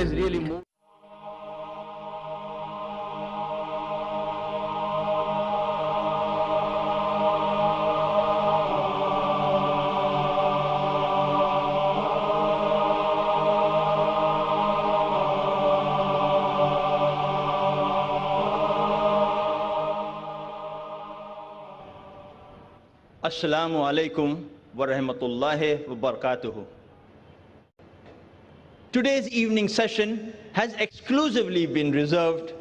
always really moved. Assalamu alaikum wa rahmatullahi wa barakatuhu. Today's evening session has exclusively been reserved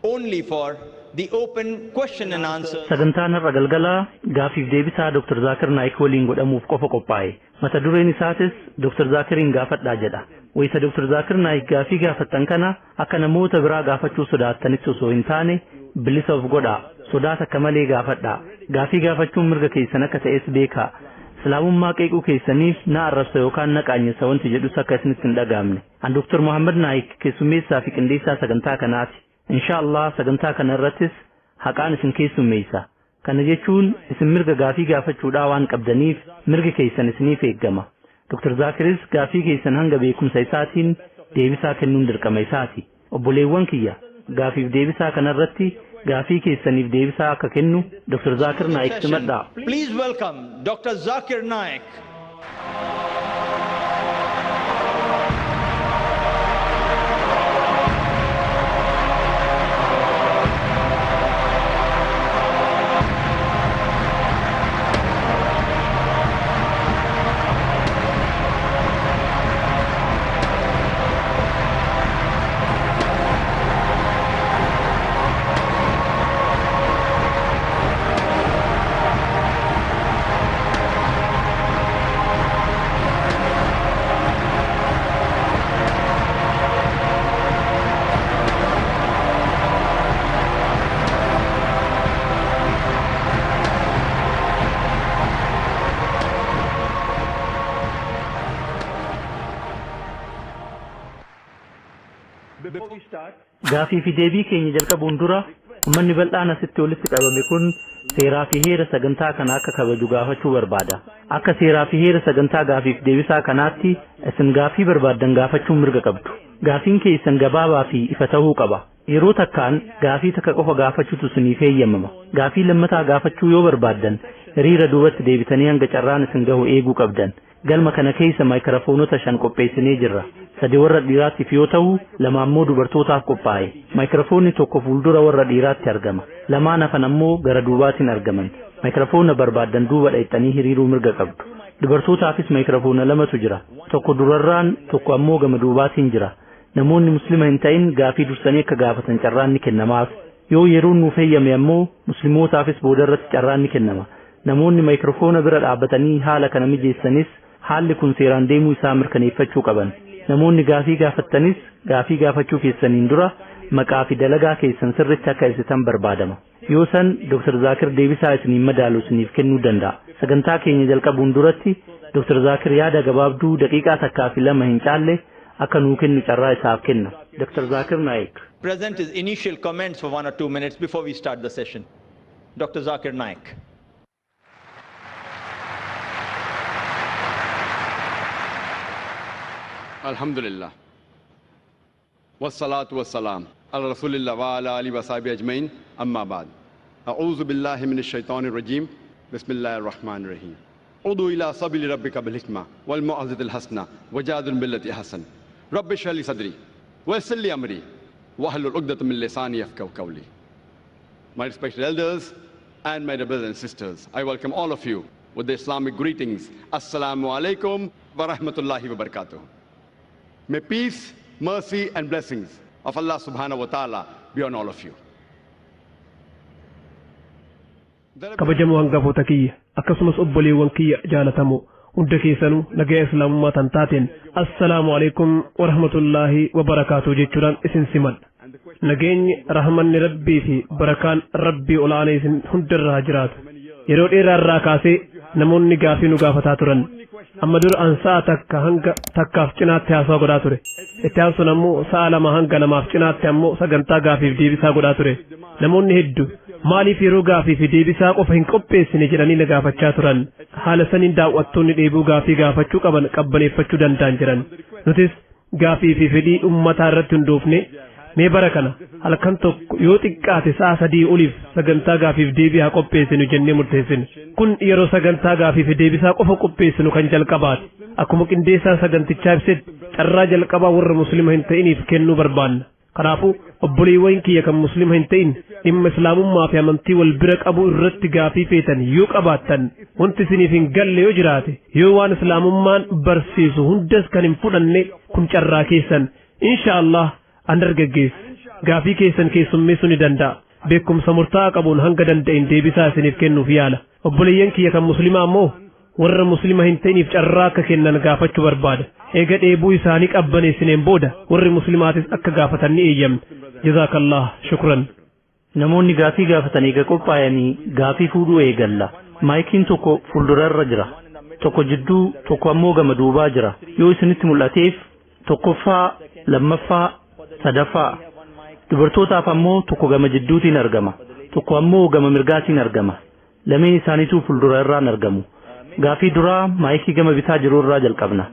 only for the open question and answer. Sagantaan irra galgala gaafiif deebisaa Dr. Zakir Naik waliin godhamuuf qofa qophaa'e. Mata dureen isaatis Dr. Zakirin gaafadhaa jedha. Wayita Dr. Zakir Naik gaafii gaafattan kana akka namoota biraa gaafachuu sodaattanitti osoo hin taane bilisa of godhaa. Sodaata akka malee gaafadhaa. Gaafii gaafachuun mirga keessan akka ta'es beekaa. Islaamummaa qeequu keessaniif na arrabsa yookaan na qaanyessa wanti jedhus akka isinitti hin dhagaamne. An Dr. Muhammad Naik keessummeessaa fi qindeessaa sagantaa kanaati. Inshaallah sagantaa kana irrattis haqaan isin keessummeessa. Kana jechuun isin mirga gaafii gaafachuudhaa waan qabdaniif mirgi keessan isiniif eeggama. Dr. Zakiris gaafii keessan hanga beekumsa isaatiin deebisaa kennuun dirqama isaati. Obboleewwan kiyya gaafiif deebisaa kana irratti gaafii keessaniif deebisaa akka kennu Dr. Zakir Naik simadhaa. Please welcome Dr. Zakir Naik. Gaafii fi deebii keenya jalqabuun dura uummanni bal'aan asitti walitti qabame kun seeraa fi heera sagantaa kana akka kabaju gaafachuu barbaada. Akka seeraa fi heera sagantaa gaafiif deebisaa kanaatti isin gaafii barbaaddan gaafachuun mirga qabdu. Gaafiin keessan gabaabaa fi ifa ta'uu qaba. Yeroo takkaan gaafii takka qofa gaafachuutu isiniif eeyyamama. Gaafii lammataa gaafachuu yoo barbaaddan hiriira duubatti deebitanii hanga carraan isin gahu eeguu qabdan. Galma kana keessa maayikiroofoonota 5 qopheessinee jirra. 3 warra dhiiraatiif yoo ta'u 2 ammoo dubartootaaf qophaa'e. Maayikiroofoonni tokko fuuldura warra dhiiraatti argama. 2 hafan ammoo gara duubaatiin argaman. Maayikiroofoona barbaaddan duuba dhaqxanii hiriiruu mirga qabdu. Dubartootaafis maayikiroofoona 2tu jira. Tokko durarraan tokko ammoo gama duubaatiin jira. Namoonni muslima hin ta'in gaafii dursanii akka gaafatan carraan ni kennamaaf. Yoo yeroon nuuf eeyyame ammoo muslimootaafis boodarratti carraan ni kennama. Namoonni maayikiroofoona bira dhaabbatanii haala kana mijeessanis haalli kun seeraan deemuu isaa mirkaneeffachuu qaban. Namoonni gaafii gaafattanis gaafii gaafachuu keessaniin dura maqaa fi dalagaa keessan sirriitti akka ibsitan barbaadama. Yoo san Dr. Zakir deebisaa isiniin madaalu isiniif kennuu danda'a. Sagantaa keenya jalqabuun duratti Dr. Zakir yaada gabaabduu daqiiqaa takkaa fi 2 hin caalle akka nuu kennu carraa isaaf kenna. Dr. Zakir Naik. Present his initial comments for 1 or 2 minutes before we start the session. Dr. Zakir Naik. Alhamdulillah. Wassalatu wassalam ala rasulillah wa ala alihi wa sahbihi ajmain. Amma ba'd. A'udhu billahi minash shaitanir rajim. Bismillahir rahmanir rahim. Udu ila sabili rabbika bil hikma wal mau'izatil hasana wajadil billati ahsan. Rabbi shrah li sadri wa yassir li amri wahlul 'uqdatam min lisani yafqahu qawli. My respected elders and my brothers and sisters, I welcome all of you with the Islamic greetings. Assalamu alaikum wa rahmatullahi wa barakatuh. May peace, mercy and blessings of Allah subhanahu wa ta'ala be on all of you. Kabajamoo hangafoota kiyya akkasumas obboleewwan kiyya jaalatamoo hunda keessanuu nagaa islaamummaa tan taateen assalaamu alaikum wa rahmatullahi wa barakaatuh jechuudhaan isin simadha. Nageenyi rahmanni rabbii fi barakaan rabbii olaanaa isin hundarraa jiraatu. Yeroo dheeraarraa kaasee namoonni gaafii nu gaafataa turan. Amma dur an sa'a takka hanga takkaaf cinaatti haasawaa godhaa ture. Itti aansuun ammoo sa'a 2 hanga 2 cinaatti ammoo sagantaa gaafiif deebisaa godhaa ture. Namoonni hedduu maaliif yeroo gaafiif deebisaa qofa hin qopheessine jedhanii na gaafachaa turan. Haala saniin daawwattoonni dheebuu gaafii gaafachuu qaban qabbaneeffachuu danda'an jiran. Nutis gaafii fi fedhii ummataa irratti hundoofne mee bara kana halkan tokko yoo xiqqaate sa'a 3 oliif sagantaa gaafiif deebii haa qopheessinu jennee murteessine. Kun yeroo sagantaa gaafii fi deebisaa qofa qopheessinu kan jalqabaati. Akkuma qindeessaan sagantichaa ibsetti carraa jalqabaa warra muslima hin ta'iniif kennuu barbaanna. Kanaafuu obboleewwan kiyya kan muslima hin ta'in dhimma islaamummaa fi amantii wal bira qabu irratti gaafii feetan yoo qabaattan wanti isiniif hin galle yoo jiraate yoo waan islaamummaan barsiisu hundas kan hin fudhanne kun carraa keessan inshaallah an dargaggeessa gaafii keessan keessummeessuu ni danda'a. Beekumsa murtaa'aa qabuun hanga danda'in deebisaa isiniif kennuuf yaala. Obboleeyyan kiyya kan muslimaa ammoo warra muslima hin ta'iniif carraa akka kennan gaafachuu barbaada. Eega dheebuu isaanii qabbaneessineen booda warri muslimaatis akka gaafatan ni eeyyamna. Jazaakallah shukran. Namoonni gaafii gaafatan eega qophaa'anii gaafii fuudhuu eegalla. Maayikiin tokko fuuldurarra jira. Tokko jidduu tokko ammoo gama duubaa jira. Yoo isinitti mul'ateef tokkoffaa, lammaffaa, sadaffaa. Dubartootaaf ammoo tokko gama jidduutiin argama. Tokko ammoo gama mirgaatiin argama. Lameen isaaniituu fuuldurarraan argamu. Gaafii duraa maayikii gama bitaa jiru irraa jalqabna.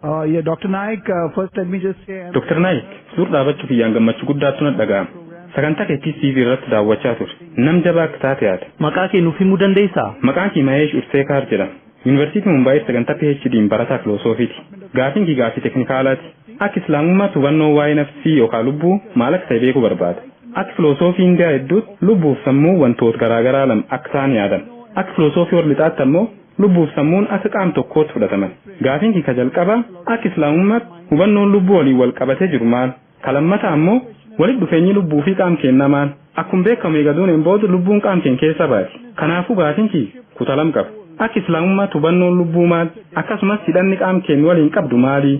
Yeah, Dr. Naik, first let me just say... Dr. Naik, suur dhaabachuu kiyyaan gammachuu guddaatu na dhaga'ama. Sagantaa keetii TV irratti daawwachaa ture. Nam jabaa akka taate yaada. Maqaa kee nuuf himuu dandeessaa? Maqaan kee Maheesh Urseekaar jedhama. Yuunivarsiitii Mumbaayii sagantaa PhD'n barataa filoosofiiti. Gaafiin kee gaafii teknikaalaati. Akka islaamummaatti hubannoo waa'ee nafsii yookaan lubbuu maal akka ta'e beekuu barbaada. Akka filoosofii Indiyaa hedduutti lubbuuf sammuu wantoota garaagaraa lama akka ta'an yaadan. Akka filoosofii warra lixaatti ammoo lubbuuf sammuun akka qaama tokkootti fudhataman. Gaafiin kee jalqabaa akka islaamummaatti hubannoon lubbuu waliin wal qabatee jiru maal? Lammataa ammoo walitti dhufeenyi lubbuu fi qaama keenyaa maal? Akkuma beekamu eegaduun booda lubbuun qaama keenya keessa baati. Kanaafuu gaafiin kee kutaa lama qaba. Akka islaamummaatti hubannoon lubbuu maal? Akkasumas hidhanni qaama keenya waliin qabdu maali?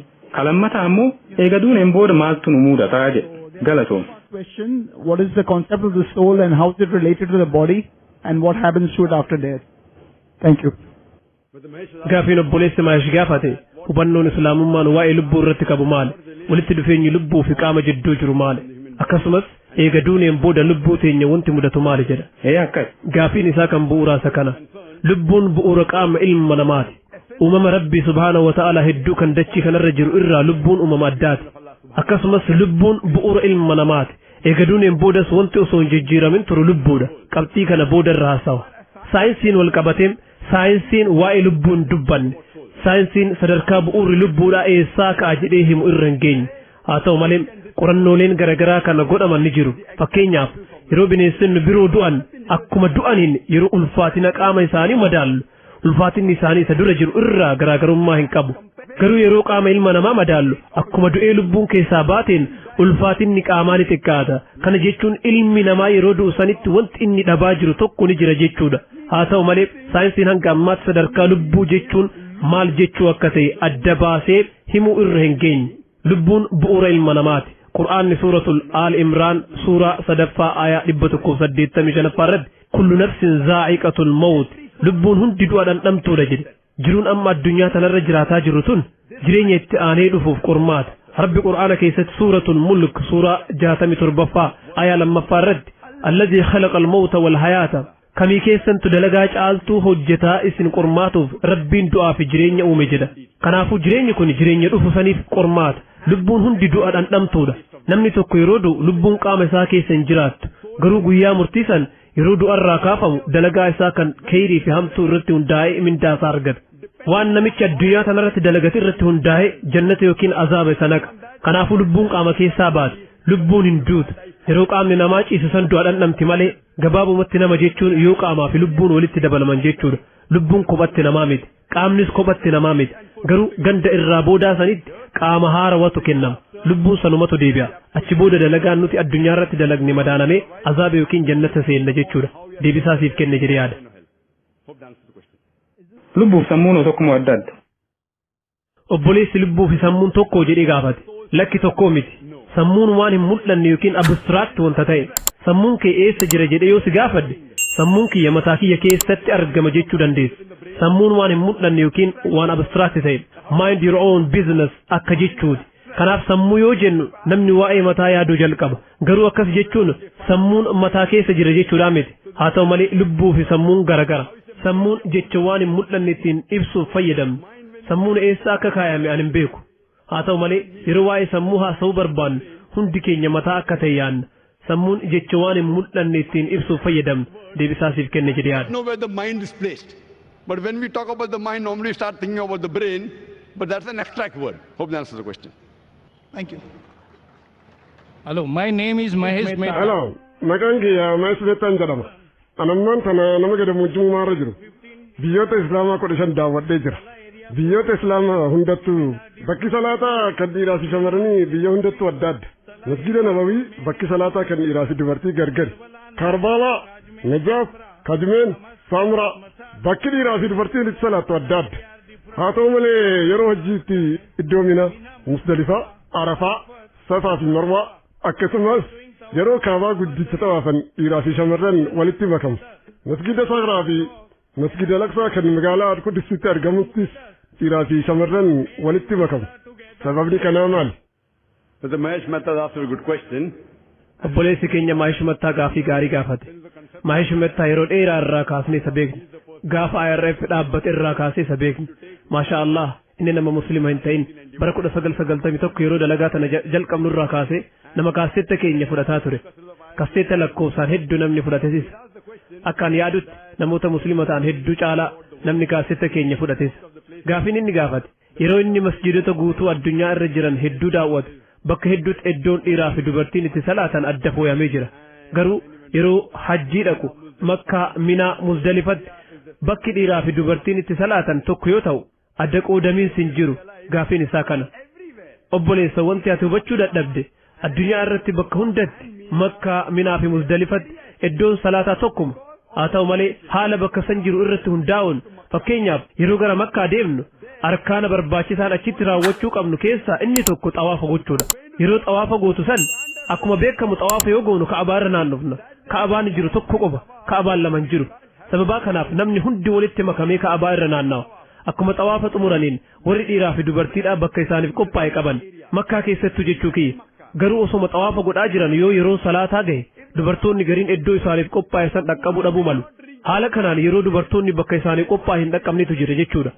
Lammataa ammoo eegaduun booda maaltu nu mudataa jedhe. Galatoom. Question, what is the concept of the soul and how is it related to the body and what happens to it after death? Thank you. Gaafiin obboleessi Maheesh gaafate hubannoon islaamummaan waa'ee lubbuu irratti qabu maali? Walitti dhufeenyi lubbuu fi qaama jidduu jiru maali? Akkasumas eega duuneen booda lubbuu teenya wanti mudatu maali jedha. Akkas. Gaafiin isaa kan bu'uuraa isa kana. Lubbuun bu'uura qaama ilma namaati. Uumama Rabbii subhaanahu wa ta'ala hedduu kan dachii kanarra jiru irraa lubbuun uumama addaati. Akkasumas lubbuun bu'uura ilma namaati. Eega duuneen boodas wanti osoo hin jijjiiramin turu lubbuudha. Qabxii kana booda irra haasawa. Saayinsiin wal qabateem saayinsiin waa'ee lubbuun dubbanne. Saayinsiin sadarkaa bu'uurri lubbuudhaa eessaa ka'a jedhee himu irra hin geenye. Haa ta'u malee qorannooleen garaagaraa kana godhaman ni jiru. Fakkeenyaaf yeroo bineensonni biroo du'an akkuma du'aniin yeroo ulfaatina qaama isaanii madaallu. Ulfaatinni isaanii isa dura jiru irraa garaagarummaa hin qabu. Garuu yeroo qaama ilma namaa madaallu akkuma du'ee lubbuun keessaa baateen ulfaatinni qaamaa ni xiqqaata. Kana jechuun ilmi namaa yeroo du'u sanitti wanti inni dhabaa jiru tokko ni jira jechuudha. Haa ta'u malee saayinsiin hanga ammaatti sadarkaa lubbuu jechuun maal jechuu akka ta'e adda baasee himuu irra hin geenye. Lubbuun bu'uura ilma namaati. Qur'aanni suuratul Aal Imraan suuraa 3ffaa aayaa 185 irratti kullu nafsin zaa'iqatul mawt lubbuun hundi du'a dhandhamtuudha jedhe. Jiruun amma addunyaa tanarra jiraataa jirru tun jireenya itti aanee dhufuuf qormaata. Rabbi Qur'aana keessatti suuratul Mulk suuraa 67ffaa aayaa 2ffaa irratti alladhii khalaqal mawta wal hayaata kamii keessantu dalagaa caaltuu hojjetaa isin qormaatuuf Rabbiin du'aa fi jireenya uume jedha. Kanaafuu jireenyi kun jireenya dhufu saniif qormaata. Lubbuun hundi du'a dhandhamtuudha. Namni tokko yeroo du'u lubbuun qaama isaa keessa hin jiraattu. Garuu guyyaa murtiisan yeroo du'arraa kaafamu dalagaa isaa kan kheyrii fi hamtuu irratti hundaa'ee mindaa isaa argata. Waan namichi addunyaa tanarratti dalagate irratti hundaa'ee jannata yookiin azaaba isa naqa. Kanaafuu lubbuun qaama keessaa baate. Lubbuun hin duutu. Yeroo qaamni namaa ciisu san du'a dhandhamti malee gabaabumatti nama jechuun yoo qaamaa fi lubbuun walitti dabalaman jechuudha. Lubbuun kophatti namaa miti. Qaamnis kophatti namaa miti. Garuu ganda irraa boodaa sanitti qaama haarawatu kennama. Lubbuun sanumatu deebi'a. Achi booda dalagaan nuti addunyaa irratti dalagne madaanamee azaaba yookiin jannata seenna jechuudha. Deebisaa siif kenne jedhee yaada. Lubbuuf sammuun tokkuma adda adda. Obboleessi lubbuu fi sammuun tokko jedhee gaafate. Lakki tokkoo miti. Sammuun waan hin mul'anne yookiin abstraakti wanta ta'e. Sammuun kee eessa jira jedhee yoo si gaafadde sammuun kiyya mataa kiyya keessatti argama jechuu dandeessa. Sammuun waan hin mul'anne yookiin waan abstraakti ta'e. Mind your own business akka jechuuti. Kanaaf sammuu yoo jennu namni waa'ee mataa yaaduu jalqaba. Garuu akkas jechuun sammuun mataa keessa jira jechuudha miti. Haa ta'u malee lubbuu fi sammuun garagara. Sammuun jecha waan hin mul'anne ittiin ibsuuf fayyadamne. Sammuun eessa akka kaayame ani hin beeku. haa ta'u malee yeroo waa'ee sammuu haasa'uu barbaannu hundi keenya mataa akka ta'e yaadna sammuun jecha waan hin mul'anne ittiin ibsuuf fayyadamnu deebisaa siif kenne jedhee yaada. Know where the mind is placed. But when we talk about the mind, normally we start thinking about the brain, but that's an abstract word. Hope that answers the question. Thank you. Hello, my name is Mahesh Mehta. Hello, Magangi, Mahesh Mehta jedhama. Anamman tana nama gada mujjummaarra jiru. Biyyoota Islaamaa 15 daawwadhee jira. Biyyoota Islaamaa hundattuu bakki salaataa kan dhiiraa fi shamarranii biyya hundattuu adda adda. Masjida Nabawii bakki salaataa kan dhiiraa fi dubartii gargari. Karbaalaa, Najaaf, Kadimeen, Saamraa bakki dhiiraa fi dubartiin itti salaattu adda adda. Haa ta'u malee yeroo hajjiitti iddoo Mina, Musdalifaa, Arafaa, Safaa fi Marwaa akkasumas yeroo kaabaa guddicha xawaafan dhiiraa fi shamarran walitti makamu. Masjida Sagraa fi Masjida Laqsaa kan magaalaa Quddusitti argamuttis dhiiraa fi shamarran walitti makamu. Sababni kanaa maali? Mr. Mahesh Mehta asked a good question. Obboleessi keenya Mahesh Mehtaa gaafii gaarii gaafate. Mahesh Mehtaa yeroo dheeraa irraa kaasnee isa beeknu. Gaafa IRF dhaabbate irraa kaasee isa beeknu. Maasha Allah inni nama muslima hin ta'in bara 1991 yeroo dalagaa tana jalqabnu irraa kaasee nama kaaseetta keenya fudhataa ture. Kaaseetta lakkoofsaan hedduu namni fudhatesis. Akkaan yaadutti namoota muslima ta'an hedduu caalaa namni kaaseetta keenya fudhates. Gaafiin inni gaafate yeroo inni masjidota guutuu addunyaa irra jiran hedduu daawwatu bakka hedduutti iddoon dhiiraa fi dubartiin itti salaatan adda fooyamee jira. Garuu yeroo hajjii dhaqu Makkaa, Minaa, Muzdalifatti bakki dhiiraa fi dubartiin itti salaatan tokko yoo ta'u adda qoodamiinsi hin jiru. Gaafiin isaa kana. Obboleessa wanti ati hubachuu dadhabde addunyaa irratti bakka hundatti Makkaa, Minaa fi Muzdalifatti iddoon salaataa tokkuma. Haa ta'u malee haala bakka san jiru irratti hundaa'uun fakkeenyaaf yeroo gara Makkaa deemnu arkaana barbaachisaan achitti raawwachuu qabnu keessaa inni tokko xawaafa gochuudha. Yeroo xawaafa gootu san akkuma beekamu xawaafa yoo goonu Ka'abaa irra naannofna. Ka'abaan jiru tokko qofa, Ka'abaan lama hin jiru. Sababaa kanaaf namni hundi walitti makamee Ka'abaa irra naannawa. Akkuma xawaafa xumuraniin warri dhiiraa fi dubartiidhaa bakka isaaniif qophaa'e qaban Makkaa keessattuu jechuu kiyya. Garuu osoma xawaafa godhaa jiran yoo yeroon salaataa gahe dubartoonni gariin iddoo isaaniif qophaa'e san dhaqqabuu dhabuu malu. Haala kanaan yeroo dubartoonni bakka isaanii qophaa'e hin dhaqqabnetu jira jechuudha.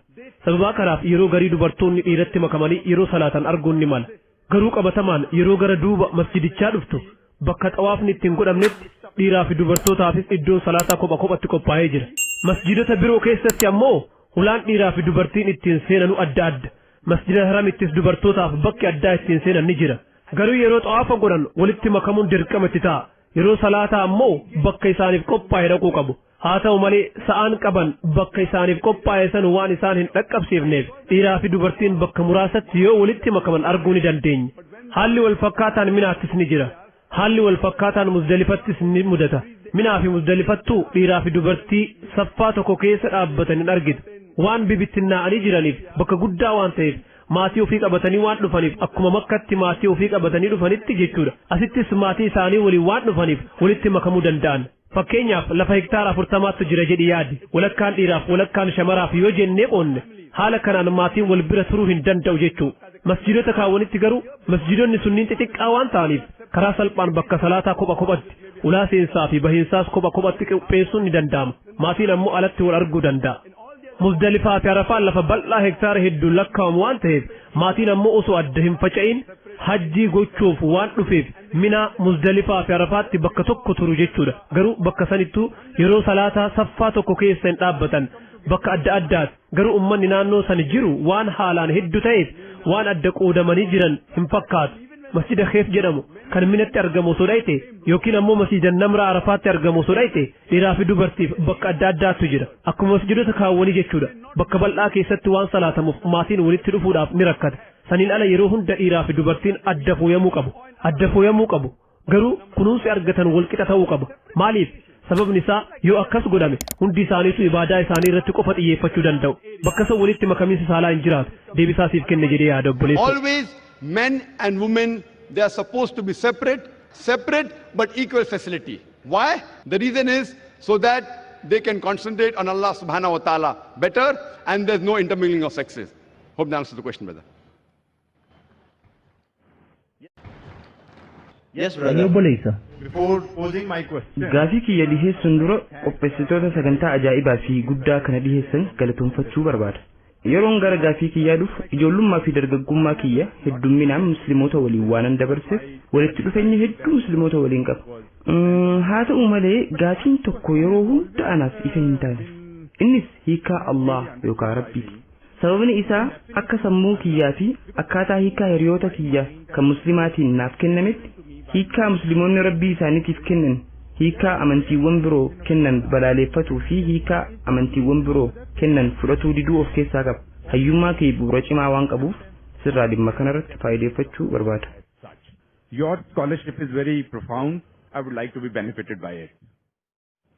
Sababaa kanaaf yeroo garii dubartoonni dhiiratti makamanii yeroo salaatan arguun ni mala. Garuu qabatamaan yeroo gara duuba masjidichaa dhuftu bakka xawaafni ittiin godhamnetti dhiiraa fi dubartootaafis iddoon salaataa kopha kophatti qophaa'ee jira. Masjidota biroo keessatti ammoo hulaan dhiiraa fi dubartiin ittiin seenanu adda adda. Masjida Haramittis dubartootaaf bakki addaa ittiin seenan ni jira. Garuu yeroo xawaafa godhan walitti makamuun dirqama itti ta'a. Yeroo salaataa ammoo bakka isaaniif qophaa'e dhaquu qabu. Haa ta'u malee sa'aan qaban bakka isaaniif qophaa'e san waan isaan hin dhaqqabsiifneef dhiiraa fi dubartiin bakka muraasatti yoo walitti makaman arguu ni dandeenya. Haalli wal fakkaataan Minaattis ni jira. Haalli wal fakkaataan Muzdalifattis ni mudata. Minaa fi Muzdalifattuu dhiiraa fi dubartii saffaa tokko keessa dhaabbatan hin argitu. Waan bibittinnaa'anii jiraniif bakka guddaa waan ta'eef maatii ofii qabatanii waan dhufaniif akkuma Makkatti maatii ofii qabatanii dhufanitti jechuudha. Asittis maatii isaanii waliin waan dhufaniif walitti makamuu danda'an. Fakkeenyaaf lafa hektaara 40tu jira jedhi yaadi. Walakkaan dhiiraaf walakkaan shamaraaf yoo jennee qoonne haala kanaan maatiin wal bira turuu hin danda'u jechuu. Masjidota kaawwanitti garuu masjidonni sunniin xixiqqaa waan ta'aniif karaa salphaan bakka salaataa kopha kophatti ulaa seensaa fi bahiinsaas kopha kophatti qopheessuun ni danda'ama. Maatiin ammoo alatti wal arguu danda'a. Muzdalifaa fi Arafaan lafa bal'aa hektaara hedduun lakkaa'amu waan ta'eef maatiin ammoo osoo adda hin faca'in hajjii gochuuf waan dhufeef Minaa, Muzdalifaa fi Arafaatti bakka tokko turu jechuudha. Garuu bakka sanittuu yeroo salaataa saffaa tokko keessa hin dhaabbatan bakka adda addaati. Garuu uummanni naannoo san jiru waan haalaan hedduu ta'eef waan adda qoodamanii jiran hin fakkaatu. Masjida Kheef jedhamu kan Minatti argamu osoo dhayte yookiin ammoo masjida Namraa Arafaatti argamu osoo dhayte dhiiraa fi dubartiif bakka adda addaatu jira. Akkuma masjidota kaawwanii jechuudha. Bakka bal'aa keessatti waan salaatamuuf maatiin walitti dhufuudhaaf ni rakkata. Saniin ala yeroo hunda dhiiraa fi dubartiin adda fooyamuu qabu. Adda fooyamuu qabu. Garuu kunuunsi argatan walqixa ta'uu qaba. Maaliif? Sababni isaa yoo akkas godhame hundi isaaniitu ibaadaa isaanii irratti qofa xiyyeeffachuu danda'u. Bakka san walitti makamiinsi saalaa hin jiraatu. Deebisaa siif kenne jedhee yaada obboleessa. Always men and women, they are supposed to be separate but equal facility. Why? The reason is so that they can concentrate on Allah subhanahu wa ta'ala better and there's no intermingling of sexes. Hope that answers the question, brother. Yes, brother. Obboleessa. Before posing my question, Gaafii kiyya dhiheessuun dura qopheessitoota sagantaa ajaa'ibaa fi guddaa kana dhiheessan galatoomfachuu barbaada. yeroon gara gaafii kiyyaa dhufu ijoollummaa fi dargaggummaa kiyya heddumminaan musliimoota waliin waanan dabarseef walitti dhufeenya hedduu musliimoota waliin qaba. Haa ta'u malee gaafiin tokko yeroo hunda anaaf ifa hin taane. Innis hiikaa Allah yookaan Rabbiiti. Sababni isaa akka sammuu kiyyaa fi akkaataa hiikaa hiriyoota kiyyaa kan muslimaatiin naaf kennametti hiikaa musliimoonni Rabbii isaaniitiif kennan hiikaa amantiiwwan biroo kennan balaaleeffatuu fi hiikaa amantiiwwan biroo kennan fudhatuu diduu of keessaa qaba. Hayyummaa kee bu'uura cimaa waan qabuuf sirraa dhimma kanarratti faayideeffachuu barbaada. Your scholarship is very profound. I would like to be benefited by it.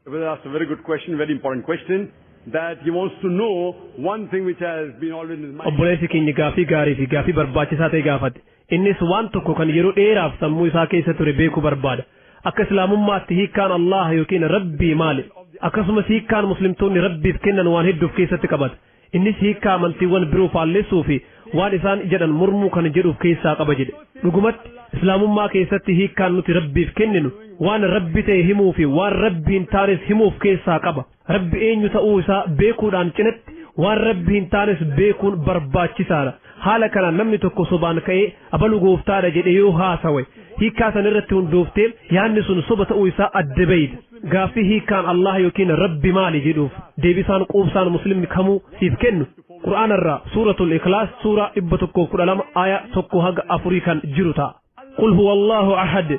Well, that's a very good question, very important question. That he wants to know one thing which has been always in his mind. Obboleessi keenya gaafii gaarii fi gaafii barbaachisaa ta'e gaafate. Innis waan tokko kan yeroo dheeraaf sammuu isaa keessa ture beekuu barbaada. Akka islaamummaatti hiikkaan Allah yookiin Rabbii maali? Akkasumas hiikkaan muslimtoonni Rabbiif kennan waan hedduuf keessatti qabata. Innis hiikkaa amantiiwwan biroo faalleessuu fi waan isaan jedhan mormuu kan jedhuuf keessaa qaba jedhe. Dhugumatti islaamummaa keessatti hiikkaan nuti Rabbiif kenninu waan Rabbi ta'e himuu fi waan Rabbi hin taanes himuuf keessaa qaba. Rabbi eenyu ta'uu isaa beekuudhaan cinatti waan Rabbi hin taanes beekuun barbaachisaadha. Haala kanaan namni tokko sobaan ka'ee abalu gooftaadha jedhe yoo haasawe hiikkaa san irratti hundooftee yaanni sun soba ta'uu isaa adda bayida. Gaaffii hiikkaan Allah yookiin Rabbi maali jedhuuf deebisaan quubsaan muslimni kamuu siif kennu Qur'aanarraa suuratul Ikhlaas suuraa 112 aayaa 1-4 kan jiru ta'a. Qul huwallahu ahad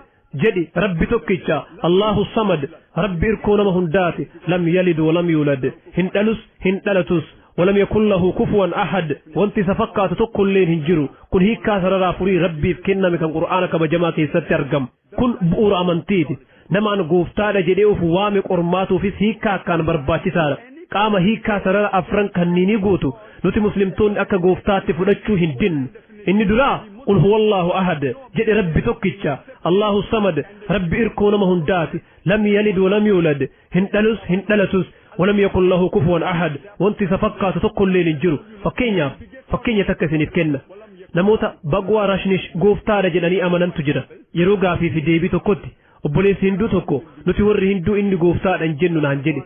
jedhi Rabbi tokkicha Allahu samad Rabbi irkoo nama hundaati lam yalid walam yulad hin dhalus hin dhalatus ولم يكن له كفوا أحد وانت سفقات تقول لين هنجرو كن هيك كاسر رافوري ربي كنا من قرآنك بجماعة سترجم كن بؤر أمانتيد نما نقوفتاد جديو فوامك أرماتو في هيك كان برباتي سارة قام هيك كاسر أفرن كنيني قوتو نتي مسلمتون أكا قوفتاد تفلتشو هندين إني درا قل هو الله أحد جد ربي توكيتشا الله الصمد ربي إركو نمهن داتي لم يلد ولم يولد هندلس هندلسوس ولم يكن له كفوا أحد وانت سفقات تقول لي نجرو فكينيا تكسني كنا نموتا بقوا راشنش قوفتار جناني أمانان تجرا يروغا في ديبي تقوتي وبوليس هندو تقو نتي وري هندو إني قوفتار انجنو نانجني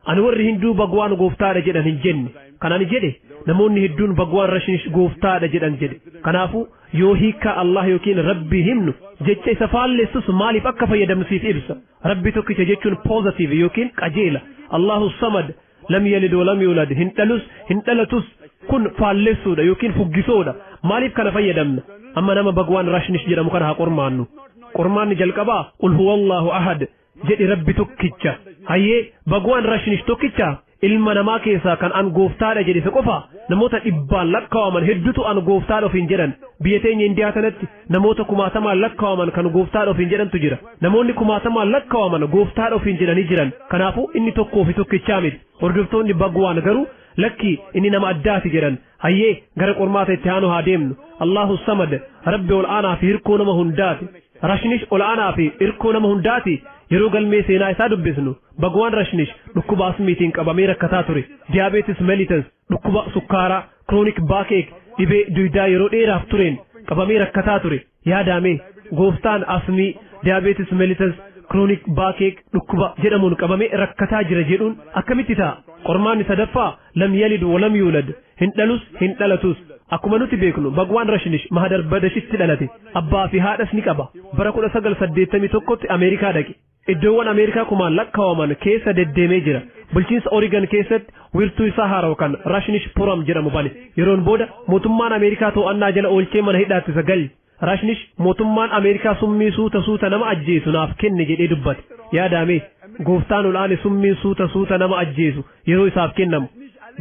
أنا وري هندو بقوان قوفتار جنان انجني كاناني جدي نموني هدون بقوان راشنش قوفتار جنان جدي كنافو يوهيكا الله يوكين ربي همنو جيتشي سفال لسوس مالي فكا فيدم سيف إبسا ربي توكي جيتشون بوزيتيف يوكين كجيلا الله الصمد لم يلد ولم يولد هنتلتوس كن فالسودا يوكين فوجسودا مالف كان فيدمنا أما نما بقوان راشنش جرا مكانها قرمان جلقبا قل هو الله أحد جدي ربي توكيتشا هاي بقوان راشنش توكيتشا ilma namaa keessaa kan an gooftaadha jedhe isa qofa namoota dhibbaan lakkaawaman hedduutu an gooftaadha ofiin jedhan biyya teenya indiyaa kanatti namoota kumaatamaan lakkaawaman kan gooftaadha ofiin jedhantu jira namoonni kumaatamaan lakkaawaman gooftaadha ofiin jedhanii jiran kanaafuu inni tokkoo fi tokkichaa miti hordoftoonni bagwaan garuu lakki inni nama addaati jedhan hayyee gara qormaata itti aanu haa deemnu Allahu samad rabbi ol aanaa fi hirkoo nama hundaati rashnish ol aanaa fi hirkoo nama hundaati yeroo galmee seenaa isaa dubbisnu bagwaan rashnish dhukkuba asmiitiin qabamee rakkataa ture diabetes mellitus dhukkuba sukkaaraa chronic backache dhibee duydaa yeroo dheeraaf tureen qabamee rakkataa ture yaadame gooftaan asmii diabetes mellitus chronic backache dhukkuba jedhamuun qabamee rakkataa jira jedhuun akkamitti ta'a qormaanni sadaffaa lam yalid walam yulad hin dhalus hin dhalatus akkuma nuti beeknu bagwaan rashnish mahadar badashitti dhalate abbaa fi haadhas ni qaba bara 1981tti ameerikaa dhaqe iddoowwan ameerikaa kumaan lakkaawaman keessa deddeemee jira bulchiinsa Oregon keessatti wiirtuu isaa haaraw kan rashnish puram jedhamu bane yeroon booda mootummaan ameerikaa to'annaa jala oolchee mana hidhaatti isa galche rashnish mootummaan ameerikaa summii suuta nama ajjeesu naaf kenne jedhee dubbate yaadame gooftaan olaane summii suuta nama ajjeesu yeroo isaaf kennamu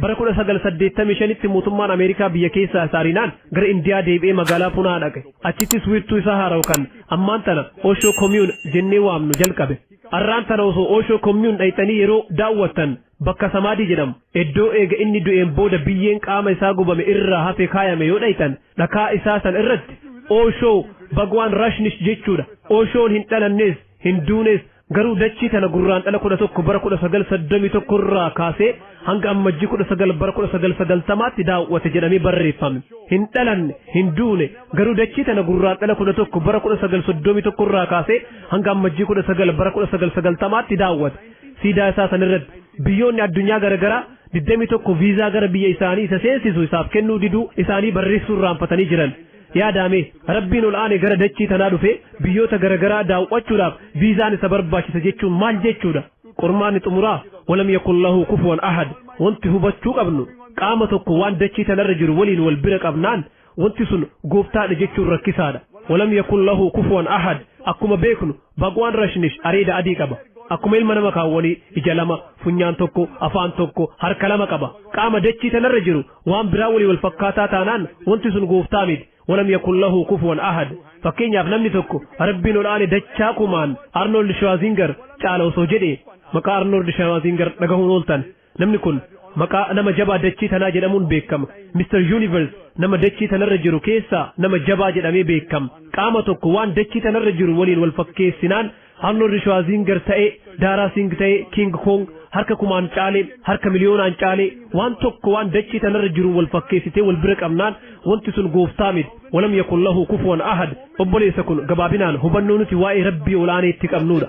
bara 1985tti mootummaan ameerikaa biyya keessaa saarinaan gara indiyaa deebi'ee magaalaa punaa dhaqe achittis wiirtuu isaa haaraw kan ammaan tana Osho commune jennee waamnu jalqabe arraan tana osoo Osho commune dhayxanii yeroo daawwattan bakka samaadii jedhamu iddoo eega inni du'een booda biyyeen qaama isaa gubame irraa hafe kaayame yoo dhayxan dhakaa isaa san irratti Osho bagwaan rashnish jechuudha Oshoon hin dhalannees hin duunees garuu dachii tana gurraan dhala 11 bara 1931 irraa kaasee hanga ammajjii 19 bara 1990tti daawwate jedhamee barreeffame hin dhalanne hin duune garuu dachii tana gurraan dhala 11 bara 1931 irraa kaasee hanga ammajjii 19 bara 1990tti daawwate siidaa isaa sanirratti biyyoonni addunyaa garagaraa diddami tokko viizaa gara biyya isaanii isa seensisu isaaf kennuu diduu isaanii barreessuu irraanfatanii jiran yaadame rabbiin ol aane gara dachii tanaa dhufe biyyoota garagaraa daawwachuudhaaf viizaan isa barbaachisa jechuun maal jechuudha qormaanni xumuraa walam yakun lahu kufuwan ahad wanti hubachuu qabnu qaama tokko waan dachii tanarra jiru waliin wal bira qabnaan wanti sun gooftaadha jechuun rakkisaadha walam yakun lahu kufuwan ahad akkuma beeknu baqwaan rashnish areeda adii qaba akkuma ilma nama kaawwanii ija lama funyaan tokko afaan tokko harka lama qaba qaama dachii tanarra jiru waan biraa walii wal fakkaataa taanaan wanti sun gooftaa miti walam yakun lahu kufuwan ahad fakkeenyaaf namni tokko rabbiin ol aane dachaa kumaan Arnold Schwarzenegger caala osoo jedhee maqaa Arnold Schwarzenegger dhagahuun ooltan namni kun maqaa nama jabaa dachii tanaa jedhamuun beekama Mr. Universe nama dachii tanarra jiru keessaa nama jabaa jedhamee beekama qaama tokko waan dachii tanarra jiru waliin wal fakkeessinaan Arnold Schwarzenegger ta'ee Dara Singh ta'ee King Kong harka kumaan caalee harka miliyoonaan caalee waan tokko waan dachii tanarra jiru wal fakkeessitee wal bira qabnaan wanti sun gooftaa miti walam yakun lahu kufuwan ahad obboleessa kun gabaabinaan hubannoo nuti waa'ee rabbii olaanee itti qabnuudha.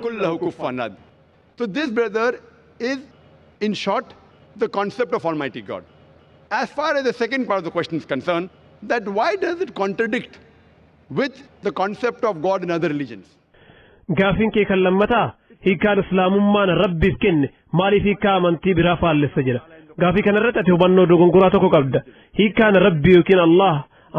So this brother is in short the concept of Almighty God. As far as the second part of the question is concerned, that why does it contradict with the concept of God in other religions? Gaafin kee kan lammataa hiikaan islaamummaan rabbiif kenne maaliif hiikaa amantii biraa faallessa jira gaafii kanarratti ati hubannoo dogongoraa tokko qabda hiikaan rabbii yookiin Allah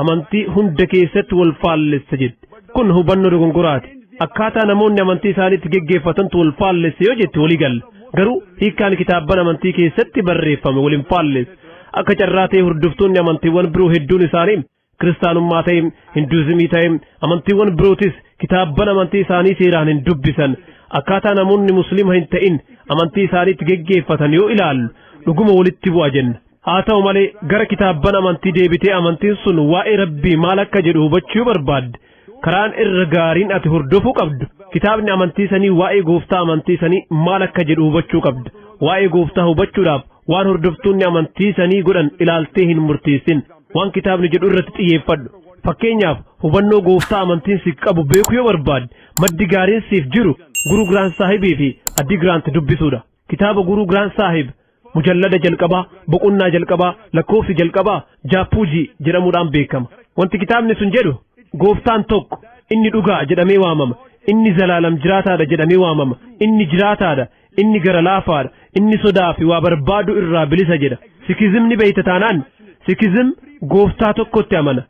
amantii hunda keessatti wal faallessa jedhe kun hubannoo dogongoraati akkaataa namoonni amantii isaaniitti geggeeffatantu wal faallesse yoo jette walii galle garuu hiikaan kitaabban amantii keessatti barreeffame waliin faallesse akka carraa ta'e hordoftoonni amantiiwwan biroo hedduun isaanii kiristaanummaa ta'e hinduuzimii ta'e amantiiwwan birootis kitaabban amantii isaanii seeraan hin dubbisan akkaataa namoonni muslima hin ta'in amantii isaaniitti geggeeffatan yoo ilaallu dhuguma walitti bu'a jenna haa ta'u malee gara kitaabban amantii deebitee amantiin sun waa'ee rabbii maal akka jedhu hubachuu barbaadde karaan irra gaariin ati hordofuu qabdu kitaabni amantii sanii waa'ee gooftaa amantii sanii maal akka jedhu hubachuu qabda waa'ee gooftaa hubachuudhaaf waan hordoftoonni amantii sanii godhan ilaaltee hin murteessin waan kitaabni jedhu irratti xiyyeeffadhu fakkeenyaaf hubannoo gooftaa amantiin si qabu beekuu yoo barbaadde maddi gaariin siif jiru Guru Granth Sahibii fi Adi Granth dubbisuudha kitaaba Guru Granth Sahib mujallada jalqabaa boqonnaa jalqabaa lakkoofsi jalqabaa Jaapuuji jedhamuudhaan beekama wanti kitaabni sun jedhu gooftaan tokko inni dhugaa jedhamee waamama inni zalaalam jiraataadha jedhamee waamama inni jiraataadha inni gara laafaadha inni sodaa fi waa barbaadu irraa bilisa jedha sikizimni beeyta taanaan sikizim gooftaa tokkotti amana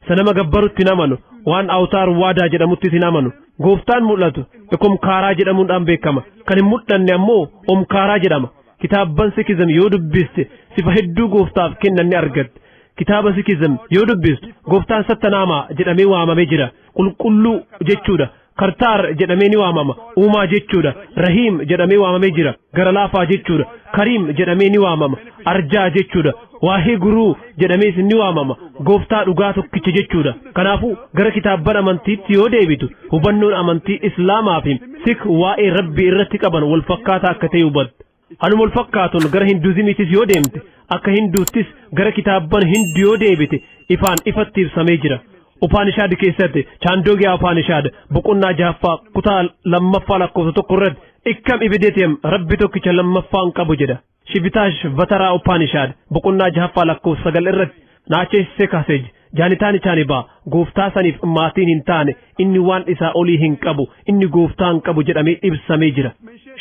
sanama gabbarutti namanu waan awtaar waadaa jedhamutti hin amanu gooftaan mul'atu omkaaraa jedhamuudhaan beekama kan hin mul'anne ammoo omkaaraa jedhama kitaabban sikizim yoo dubbiste sifa hedduu gooftaaf kennan ni argatte kitaaba sikizim yoo dubbistu gooftaan sattanaamaa jedhamee waamamee jira qulqulluu jechuudha kartaar jedhamee ni waamama uumaa jechuudha rahiim jedhamee waamamee jira gara laafaa jechuudha kariim jedhamee ni waamama arjaa jechuudha waahee guruu jedhamees ni waamama gooftaa dhugaa tokkicha jechuudha kanaafuu gara kitaabban amantiitti yoo deebitu hubannoon amantii islaamaa fi sik waa'ee rabbii irratti qaban wal fakkaataa akka ta'e hubatta hanuma wal fakkaatuun gara hinduuzimiitis yoo deemte akka hinduuttis gara kitaabban hindu yoo deebite ifaan ifatti ibsamee jira Upanishaad keessatti Chandogya Upanishaad boqonnaa jahaffaa kutaa lammaffaa lakkoofsa tokko irratti ikkam ibideetem rabbi tokkicha lammaffaan qabu jedha Shivitaash Vataraa Upanishaad boqonnaa jahaffaa lakkoofsa sagal irratti naachessee kaasej jaanitaan chaanibaa gooftaa saniif maatiin hin taane inni waan isaa olii hin qabu inni gooftaan qabu jedhamee ibsamee jira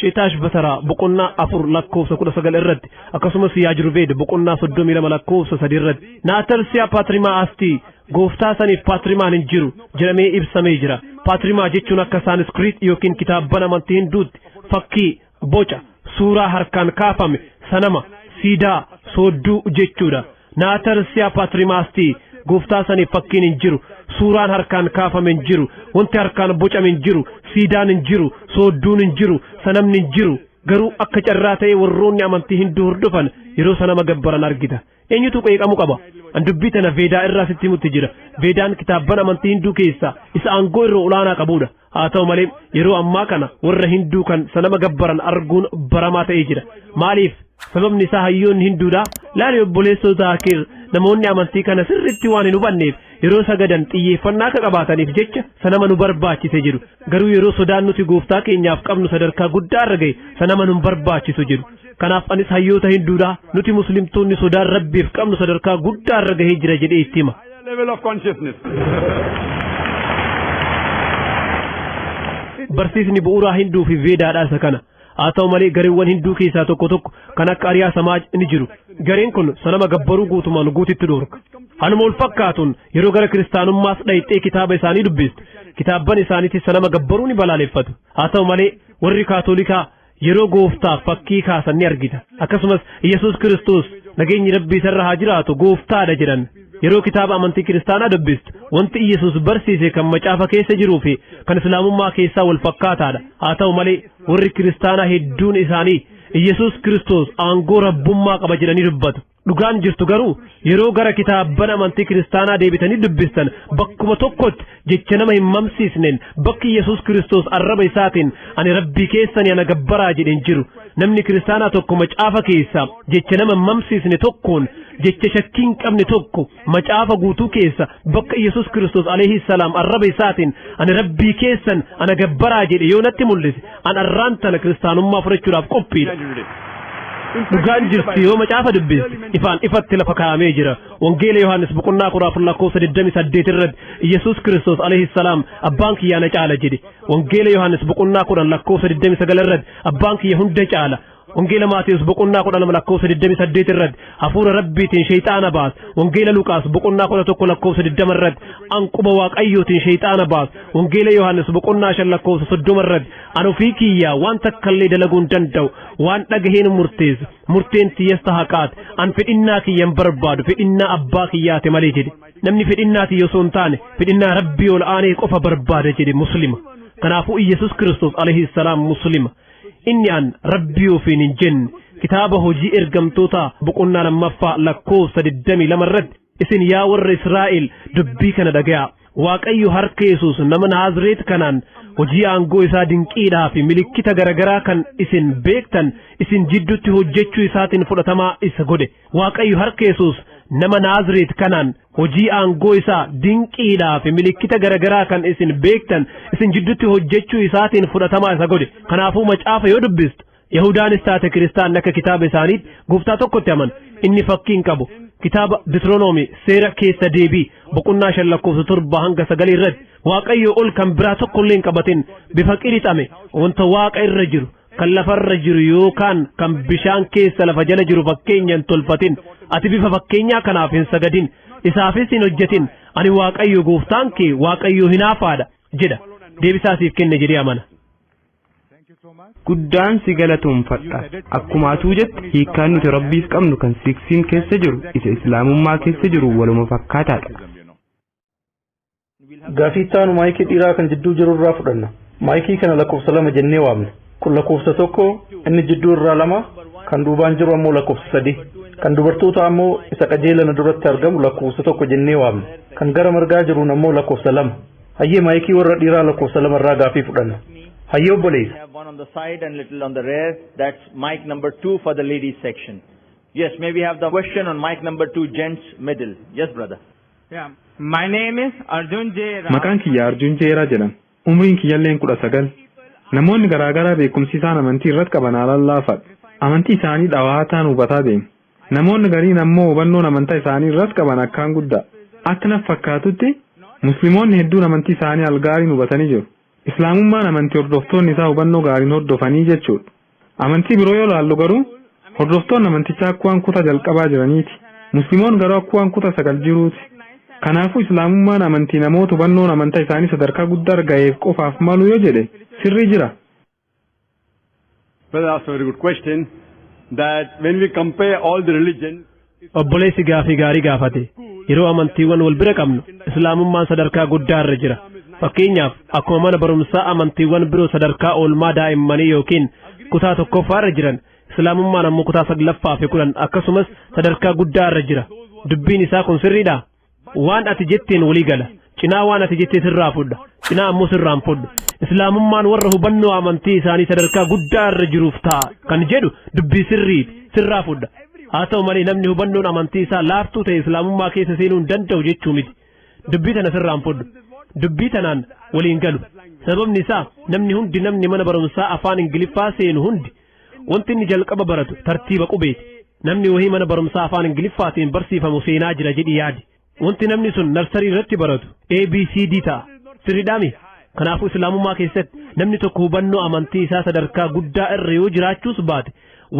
Shivitaash Vataraa boqonnaa afur lakkoofsa 19 irratti akkasumas Yaajurveed boqonnaa 32 lakkoofsa 3 irratti Naatalsiyaa Paatrimaa Astii gooftaa saniif paatrimaan hin jiru jedhamee ibsamee jira paatrimaa jechuun akka saaniskiriit yookiin kitaabban amantii hinduutti fakkii boca suuraa harkaan kaafame sanama siidaa soodduu jechuudha naatarsiyaa paatrimaastii gooftaa saniif fakkiin hin jiru suuraan harkaan kaafame hin jiru wanti harkaan bocame hin jiru siidaan hin jiru soodduun hin jiru sanamni hin jiru garuu akka carraa ta'ee warroonni amantii hinduu hordofan yeroo sanama gabbaran argita eenyutu qeeqamu qaba an dubbii tana veedaa irraa sitti himutti jira veedaan kitaabban amantii hinduu keessaa isa aangoo irra olaanaa qabudha haa ta'u malee yeroo ammaa kana warra hinduu kan sanama gabbaran arguun baramaa ta'ee jira maaliif sababni isaa hayyoonni hinduudha laali obboleessoo zaakir namoonni amantii kana sirriitti waan hin hubanneef yeroo sagadan xiyyeeffannaa akka qabaataniif jecha sanama nu barbaachise jiru garuu yeroo sodaan nuti gooftaa keenyaaf qabnu sadarkaa guddaa irra ga'e sanama nu barbaachisu jiru kanaaf anis hayyoota hinduudhaa nuti muslimtoonni sodaan rabbiif qabnu sadarkaa guddaa irra gahee jira jedhee itti hima. Barsiisni bu'uuraa hinduu fi veedaadhaa isa kana. haa ta'u malee gareewwan hinduu keessaa tokko kan akka ariyaa samaaj ni jiru gareen kun sanama gabbaruu guutumaan guutitti dhorka haluma wal fakkaatuun yeroo gara kiristaanummaas dhayxee kitaaba isaanii dubbistu kitaabban isaaniitis sanama gabbaruu ni balaaleffatu haa ta'u malee warri kaatolikaa yeroo gooftaaf fakkii kaasan ni argita akkasumas Yesuus Kiristoos nageenyi rabbii isarra haa jiraatu gooftaadha jedhan yeroo kitaaba amantii kiristaanaa dubbistu wanti Yesuus barsiise kan macaafa keessa jiruu fi kan islaamummaa keessaa wal fakkaataadha haa ta'u malee warri kiristaanaa hedduun isaanii Yesuus Kiristoos aangoo rabbummaa qaba jedhanii dubbatu dhugaan jirtu garuu yeroo gara kitaabban amantii kiristaanaa deebitanii dubbistan bakkuma tokkotti jecha nama hin mamsiisneen bakki Yesuus Kiristoos arraba isaatiin ani rabbii keessanii ana gabbaraa jedheen jiru namni kiristaanaa tokko macaafa keessa jecha nama hin mamsiisne tokkoon jecha shakkiin qabne tokko macaafa guutuu keessa bakka Yesuus Kiristoos alayhi salaam arraba isaatiin ani rabbii keessan ana gabbaraa jedhe yoo natti mul'ise an arraan tana kiristaanummaa fudhachuudhaaf qophiidha. dhugaan jirti yoo macaafa dubbiste ifaan ifatti lafa kaa'amee jira wangeela Yohaannis boqonnaa 4:28 irratti Yesuus Kiristoos alayhi salaam abbaan kiyya na caala jedhe wangeela Yohaannis boqonnaa 10:29 irratti abbaan kiyya hunda caala wangeela Maatiyus boqonnaa 10:28 irratti hafuura rabbiitiin shayxaana baas wangeela Luqaas boqonnaa 11:20 irratti anquba waaqayyootiin shayxaana baas wangeela Yohaannis boqonnaa 5:30 irratti an ofii kiyyaa waan takkallee dalaguun danda'u waan dhagaheen murteen tiyyasta haqaat an fedhinnaa kiyyan barbaadu fedhinnaa abbaa kiyyaate malee jedhe namni fedhinnaa tiyya osoo hin taane fedhinnaa rabbii ol aanee qofa barbaada jedhe muslima kanaafuu Yesuus Kiristoos alayhi salaam muslima inni an rabbii ofiin hin jenne kitaaba hojii ergamtoota boqonnaa 2:22 irratti isin yaa warra Israa'el dubbii kana dhagayaa waaqayyo harka Yesuus nama Naazreet kanaan hojii aangoo isaa dinqiidhaa fi milikkita garagaraa kan isin beektan isin jidduutti hojjechuu isaatiin fudhatamaa isa godhe waaqayyo harka Yesuus nama Naazreet kanaan hojii aangoo isaa dinqiidhaa fi milikkita garagaraa kan isin beektan isin jidduutti hojjechuu isaatiin fudhatamaa isa godhe kanaafuu macaafa yoo dubbistu Yahudaanis taate Kiristaan akka kitaaba isaaniitti gooftaa tokkotti aman inni fakkiin qabu kitaaba Deuteronomy seera keessa deebii boqonnaa 5:7-9 irratti waaqayyo ol kan biraa tokkollee hin qabatin bifa qirixame wanta waaqa irra jiru kan lafarra jiru yookaan kan bishaan keessa lafa jala jiru fakkeenyaan tolfatin ati bifa fakkeenyaa kanaaf hin sagadin isaafis hin hojjetin ani waaqayyo gooftaan kee waaqayyo hinaafaadha jedha deebisaasiif kenne jedhee amana. guddaan si galatoomfadha akkuma atuu jette hiikkaan nuti rabbiif qabnu kan siksiin keessa jiru isa islaamummaa keessa jiru waluma fakkaataadha. Gaafii taanu maayikii dhiiraa kan jidduu jiru irraa fudhanna maayikii kana lakkoofsa 2 jennee waamna kun lakkoofsa 1 inni jidduu irraa 2 kan duubaan jiru ammoo lakkoofsa 3 kan dubartoota ammoo isa qajeelana duratti argamu lakkoofsa 1 jennee waamna kan gara margaa jiru ammoo lakkoofsa 2 hayyee maayikii warra dhiiraa lakkoofsa 2 irraa gaafii fudhanna. Hayyoo obboleessa. One on the side and little on the rear. That's mic number 2 for the ladies section. Yes, may we have the question on mic number 2, gents middle. Yes, brother. Yeah. My name is Arjun J. Maqaan kiyya Arjun J. jedhama. Umriin kiyyalleen 19. Namoonni garaagaraa beekumsi isaan amantii irratti qaban alallaafadha. Amantii isaanii dhawaataan hubataa deemu. Namoonni gariin ammoo hubannoon amantaa isaanii irratti qaban akkaan guddaa. Akka naf fakkaatutti musliimoonni hedduun amantii isaanii algaariin hubatanii jiru. Islaamummaan amantii hordoftoonni isaa hubannoo gaariin hordofanii jechuudha. Amantii biroo yoo laallu garuu hordoftoonni amantichaa akkuma kutaa jalqabaa jiraniiti. Musliimoon garuu akkuma kutaa 9 jiruuti. Kanaafuu islaamummaan amantii namoota hubannoon amantaa isaanii sadarkaa guddaa argateef qofaaf malu yoo jedhe sirrii jira. Well, that's a very good question. That when we compare all the religions. Obboleessi gaafii gaarii gaafate yeroo amantiiwwan wal bira qabnu islaamummaan sadarkaa guddaa irra jira. Fakkeenyaaf akkuma mana barumsaa amantiiwwan biroo sadarkaa oolmaa daa'immanii yookiin kutaa 1ffaa irra jiran islaamummaan ammoo kutaa 9ffaa fi 10 akkasumas sadarkaa guddaa irra jira dubbiin isaa kun sirriidha waan ati jetteen walii gala cinaa waan ati jettee sirraa fudha cinaa ammoo sirraan fudha islaamummaan warra hubannoo amantii isaanii sadarkaa guddaa irra jiruuf ta'a kan jedhu dubbii sirriiti sirraa fudha haa ta'u malee namni hubannoon amantii isaa laaftuu ta'e islaamummaa keessa seenuu hin danda'u jechuu miti dubbii tana sirraan fudhu dubbii tanaan waliin galu sababni isaa namni mana barumsaa afaan ingiliffaa seenu hundi wanti inni jalqaba baratu tartiiba qubeeti namni wahii mana barumsaa afaan ingiliffaatiin barsiifamu seenaa jira jedhi yaadi wanti namni sun narsarii irratti baratu ABCD ta'a sirriidhaami kanaafuu islaamummaa keessatti namni tokko hubannoo amantii isaa sadarkaa guddaa irra yoo jiraachuus baate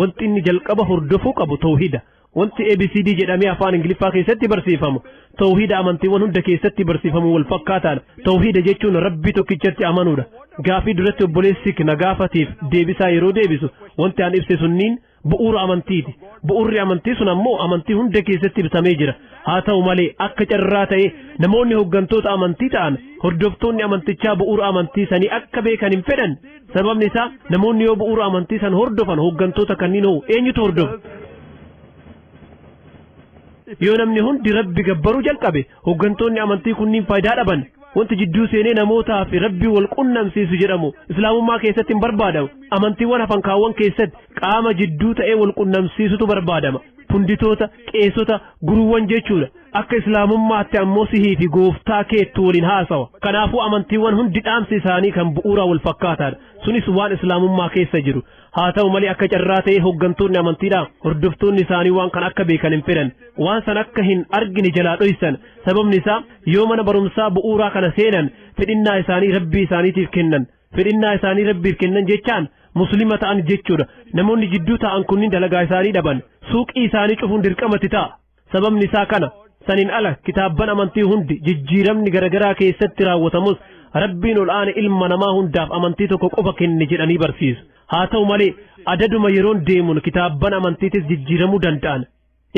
wanti inni jalqaba hordofuu qabu tawhiida wanti ABCD jedhamee afaan ingiliffaa keessatti barsiifamu tawhiida amantiiwwan hunda keessatti barsiifamu wal fakkaataadha tawhiida jechuun rabbii tokkichatti amanuudha gaafii duratti obboleessi na gaafatiif deebisaa yeroo deebisu wanti aan ibse sunniin bu'uura amantiiti bu'uurri amantii sun ammoo amantii hunda keessatti ibsamee jira haa ta'u malee akka carraa ta'e namoonni hoggantoota amantii ta'an hordoftoonni amantichaa bu'uura amantii sanii akka beekan hin fedhan sababni isaa namoonni yoo bu'uura amantii san hordofan hoggantoota kanniin hoo eenyutu hordofa yoo namni hundi rabbi gabbaruu jalqabe hoggantoonni amantii kunniin faayidaa dhaban wanti jidduu seenee namootaa fi rabbi wal qunnamsiisu jedhamu islaamummaa keessatti hin barbaadamu amantiiwwan hafan kaawwan keessatti qaama jidduu ta'ee wal qunnamsiisutu barbaadama punditoota qeessota guruuwwan jechuudha akka islaamummaatti ammoo sihii fi gooftaa keettu waliin haasawa kanaafuu amantiiwwan hundi dhaamsi isaanii kan bu'uuraa wal fakkaataadha sunis waan islaamummaa keessa jiru haa ta'u malee akka carraa ta'ee hoggantoonni amantiidhaa hordoftoonni isaanii waan kan akka beekan hin fedhan waan san akka hin argine jalaa dhoysan sababni isaa yoo mana barumsaa bu'uuraa kana seenan fedhinnaa isaanii rabbii isaaniitiif kennan fedhinnaa isaanii rabbiif kennan jechaan muslima ta'an jechuudha namoonni jidduu ta'an kunniin dalagaa isaanii dhaban suuqii isaanii cufuun dirqamatti ta'a sababni isaa kana saniin ala kitaabban amantii hundi jijjiiramni garagaraa keessatti raawwatamus rabbiin ol aane ilma namaa hundaaf amantii tokko qofa kenne jedhanii barsiisu haa ta'u malee adaduma yeroon deemuun kitaabban amantiitis jijjiiramuu danda'an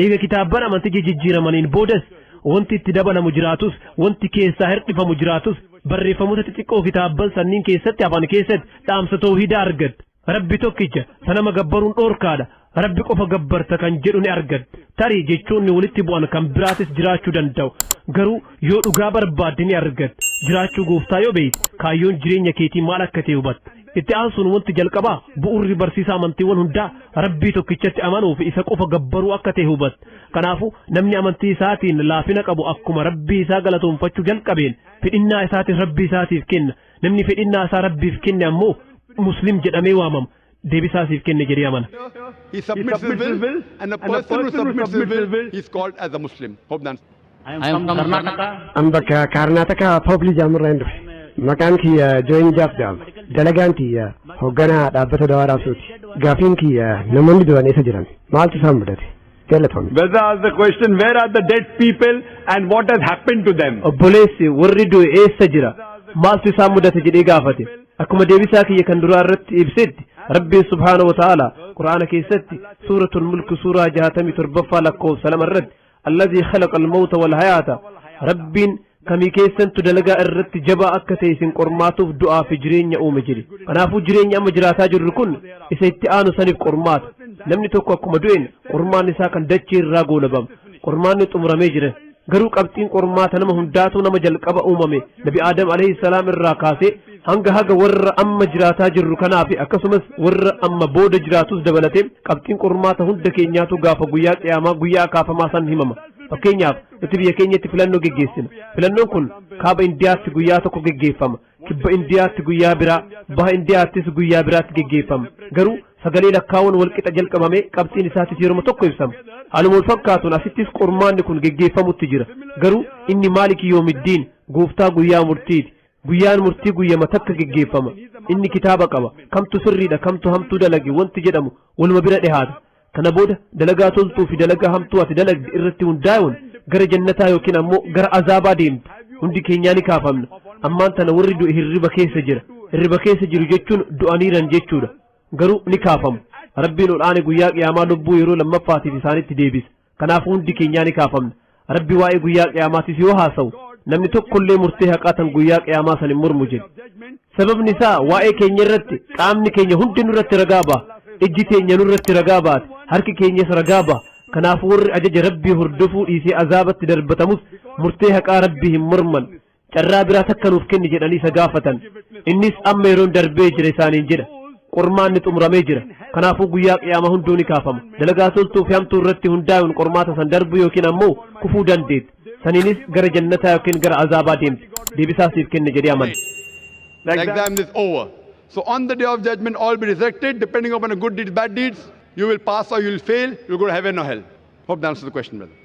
eega kitaabban amantii jijjiiramaniin boodas wanti itti dabalamu jiraatus wanti keessaa hir'ifamu jiraatus barreeffamoota xixiqqoo kitaabban sanniin keessatti hafan keessatti dhaamsa tawhiidaa argatta rabbi tokkicha sanama gabbaruun dhoorkaadha rabbi qofa gabbarta kan jedhu ni argatta tarii jechoonni walitti bu'an kan biraatis jiraachuu danda'u garuu yoo dhugaa barbaadde ni argatta jiraachuu gooftaa yoo beeyte kaayyoon jireenya keetii maal akka ta'e hubatta itti aansuun wanti jalqabaa bu'uurri barsiisa amantiiwwan hundaa rabbii tokkichatti amanuu fi isa qofa gabbaruu akka ta'e hubatta kanaafuu namni amantii isaatiin laafina qabu akkuma rabbii isaa galatoonfachuu jalqabeen fedhinnaa isaatiin rabbii isaatiif kenna namni fedhinnaa isaa rabbiif kenne ammoo muslim jedhamee waamama deebisaasiif kenne jedhee amana. He submits his will and a person who submits his will is called as a Muslim. Hope that's I am from Karnataka. I'm bakka Karnataka Public Jamurra Hindu. Maqaan kiyya Join Jaaf jedhama. Dalagaan kiyya hoogganaa dhaabbata dawaa raabsuuti. Gaafiin kiyya namoonni du'an eessa jiran? Maaltu isaan mudate? Galatoon. Whether ask the question, where are the dead people and what has happened to them? Obboleessi warri du'e eessa jira? Maaltu isaan mudate jedhee gaafate. Akkuma deebisaa kiyya kan duraa irratti ibsetti rabbiin subhaanahu wa ta'ala quraana keessatti suuratul mulk suuraa 67 lakkoofsa 2 irratti alladhii khalaqa al-mawta wal hayaata rabbiin kamii keessantu dalagaa irratti jabaa akka ta'e isin qormaatuuf du'aa fi jireenya uume jedhe kanaafuu jireenya amma jiraataa jirru kun isa itti aanu saniif qormaata namni tokko akkuma du'een qormaan isaa kan dachee irraa goolabama qormaanni xumuramee jira garuu qabxiin qormaata nama hundaatu nama jalqaba uumame nabi aadam alayhi salaam irraa kaasee hanga haga warra amma jiraataa jirru kanaaf akkasumas warra amma booda jiraatus dabalatee qabxiin qormaata hunda keenyaatu gaafa guyyaa qiyaamaa guyyaa kaafamaa san himama fakkeenyaaf nuti biyya keenyatti filannoo geggeessina filannoon kun kaaba indiyaatti guyyaa tokko geggeeffama kibba indiyaatti guyyaa biraa baha indiyaattis guyyaa biraatti geggeeffama garuu sagalee lakkaawwan walqixa jalqabamee qabxiin isaatis yeroo tokko ibsama haaluma wal fakkaatuun asittis qormaanni kun geggeeffamutti jira garuu inni maaliki yoomiddiin gooftaa guyyaa murtiiti guyyaan murtii guyyama takka geggeeffama inni kitaaba qaba kamtu sirriidha kamtu hamtuu dalage wanti jedhamu waluma bira dhihaata kana booda dalagaa toltuu fi dalagaa hamtuu ati dalagde irratti hundaa'uun gara jannataa yookiin ammoo gara azaabaa deemti hundi keenyaa ni kaafamna ammaan tana warri du'e hirriba keessa jira hirriba keessa jiru jechuun du'aniiran jechuudha garuu ni kaafamu rabbiin ol aane guyyaa qiyaamaa lubbuu yeroo lammaffaatiif isaanitti deebisa kanaaf hundi keenyaa ni kaafamna rabbi waa'ee guyyaa qiyaamaatis yoo haasa'u namni tokkollee murtee haqaatan guyyaa qiyaamaa san hin mormu jedhe sababni isaa waa'ee keenya irratti qaamni keenya hundi nurratti ragaa ba'a ijji teenya nurratti ragaa baate harki keenyas ragaa ba'a kanaaf warri ajaja rabbii hordofuu dhiisee azaabatti darbatamus murtee haqaa rabbii hin morman carraa biraa takka nuuf kenni jedhanii isa gaafatan innis amma yeroon darbee jira isaaniin jedha qormaanni xumuramee jira kanaafuu guyyaa qiyaama hunduu ni kaafama dalagaa toltuu fi hamtuu irratti hundaa'uun qormaata san darbu yookiin ammoo kufuu dandeetti saniinis gara jannataa yookiin gara azaabaa deemti deebisaa siif kenne jedhee amane. The exam is over. So on the day of judgment, all be resurrected depending upon the good deeds, bad deeds. You will pass or you will fail. You will go to heaven or hell. Hope that answers the question, brother.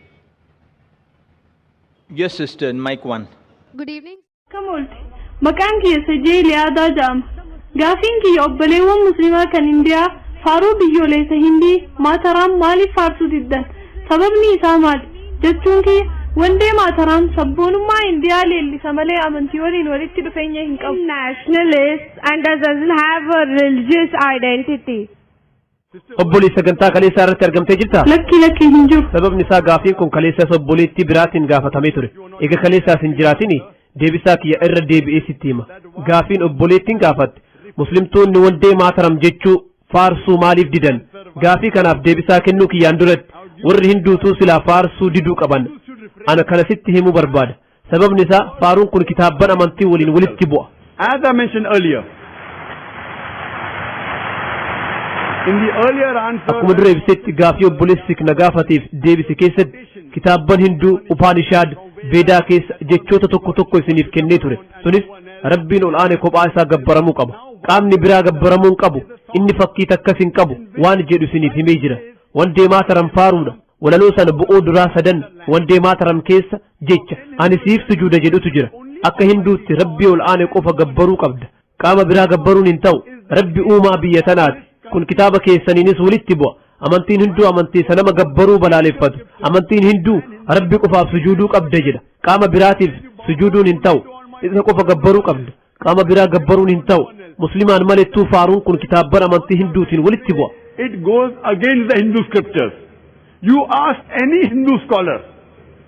Yes, sister, mic 1. Good evening. Kamolti. Maqaan kiyya Sajeeli Aadaa jedhama. Gaafiin kiyya obboleewwan musliimaa kan Indiyaa faaruu biyyoolessa Hindii Maataraam maaliif faarsuu diddan? Sababni isaa maali? Jechuun kiyya wandee Maataraam sabboonummaa Indiyaa leellisa malee amantii waliin walitti dhufeenya hin qabu. Nationalist and doesn't have a religious identity. Obboleessa sagantaa kaleessaa irratti argamtee jirta? Lakki hin jiru. Sababni isaa gaafiin kun kaleessaas obboleettii biraatiin gaafatamee ture. Egaa kaleessaas hin jiraatini deebisaa kiyya irra deebi'ee sitti hima. Gaafiin obboleettiin gaafatte muslimtoonni wandee Maataram jechuu faarsuu maaliif didan? Gaafii kanaaf deebisaa kennuu kiyyaan duratti warri hinduutuu silaa faarsuu diduu qaban. Ana kana sitti himuu barbaada. Sababni isaa faaruun kun kitaabban amantii waliin walitti bu'a. As I mentioned earlier, in the earlier answer, akkuma dura ibsetti gaafii obboleessi na gaafateef deebise keessatti kitaabban hinduu Upanishaad Veedaa keessa jechoota tokko tokko isiniif kennee ture. Sunis rabbiin ol aane kophaa isaa gabbaramuu qaba. Qaamni biraa gabbaramuu hin qabu. Inni fakkii takkas hin qabu waan jedhu isiniif himee jira. Wandee Maataram faaruudha. Walaloo sana bu'oo duraa sadan wandee Maataram keessa jecha ani siif sujuuda jedhutu jira. Akka hinduutti rabbii ol aane qofa gabbaruu qabda. Qaama biraa gabbaruun hin ta'u. Rabbi uumaa biyya tanaati. Kun kitaaba keessaniinis walitti bu'a. Amantiin hinduu amantii sanama gabbaruu balaaleffatu. Amantiin hinduu rabbi qofaaf sujuuduu qabda jedha. Qaama biraatiif sujuuduun hin ta'u. Isa qofa gabbaruu qabda. Qaama biraa gabbaruun hin ta'u. Muslimaan malettuu faaruun kun kitaabban amantii hinduutiin walitti bu'a. It goes against the Hindu scriptures. You ask any Hindu scholar,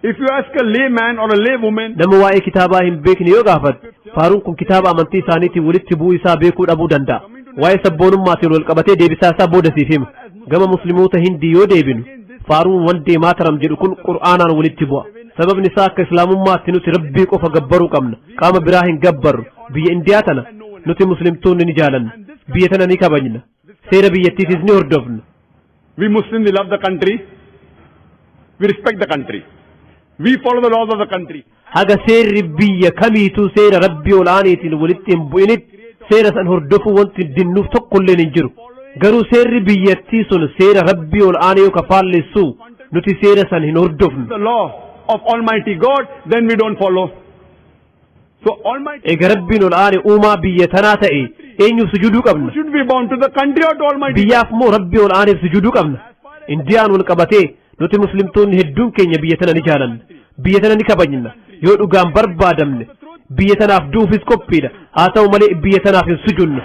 if you ask a layman or a laywoman, nama waa'ee kitaabaa hin beekne yoo gaafatte faaruun kun kitaaba amantii isaaniitiin walitti bu'uu isaa beekuu dhabuu danda'a. Waa'ee sabboonummaatiin wal qabatee deebisaa isaa booda siif hima. Gama musliimoota hindii yoo deebinu faaruun wandee Maataram jedhu kun qur'aanaan walitti bu'a. Sababni isaa akka islaamummaatti nuti rabbii qofa gabbaruu qabna. Qaama biraa hin gabbarru. Biyya Indiyaa tana nuti muslimtoonni ni jaalanna. Biyya tana ni kabajna. Seera biyyattiitis ni hordofna. We Muslims, we love the country. We respect the country. We follow the laws of the country. Haga seerri biyya kamiituu seera rabbii ol aaneetiin walitti hin bu'initti seera san hordofuu wanti dinnuuf tokkolleen hin jiru. Garuu seerri biyyattii sun seera rabbii ol aanee yoo kafaalleessu nuti seera san hin hordofnu. The law of Almighty God, then we don't follow. So Almighty. Egaa rabbiin ol aane uumaa biyya tanaa ta'e eenyuuf sujuuduu qabna? Should we bound to the country or to Almighty? Biyyaaf moo rabbii ol aaneef sujuuduu qabna? Indiyaan wal qabatee nuti muslimtoonni hedduun keenya biyya tana ni jaalanna. Biyya tana ni kabajna. Yoo dhugaan barbaadamne biyya tanaaf duufis qophiidha. Haa ta'u malee biyya tanaaf hin sujuudnu.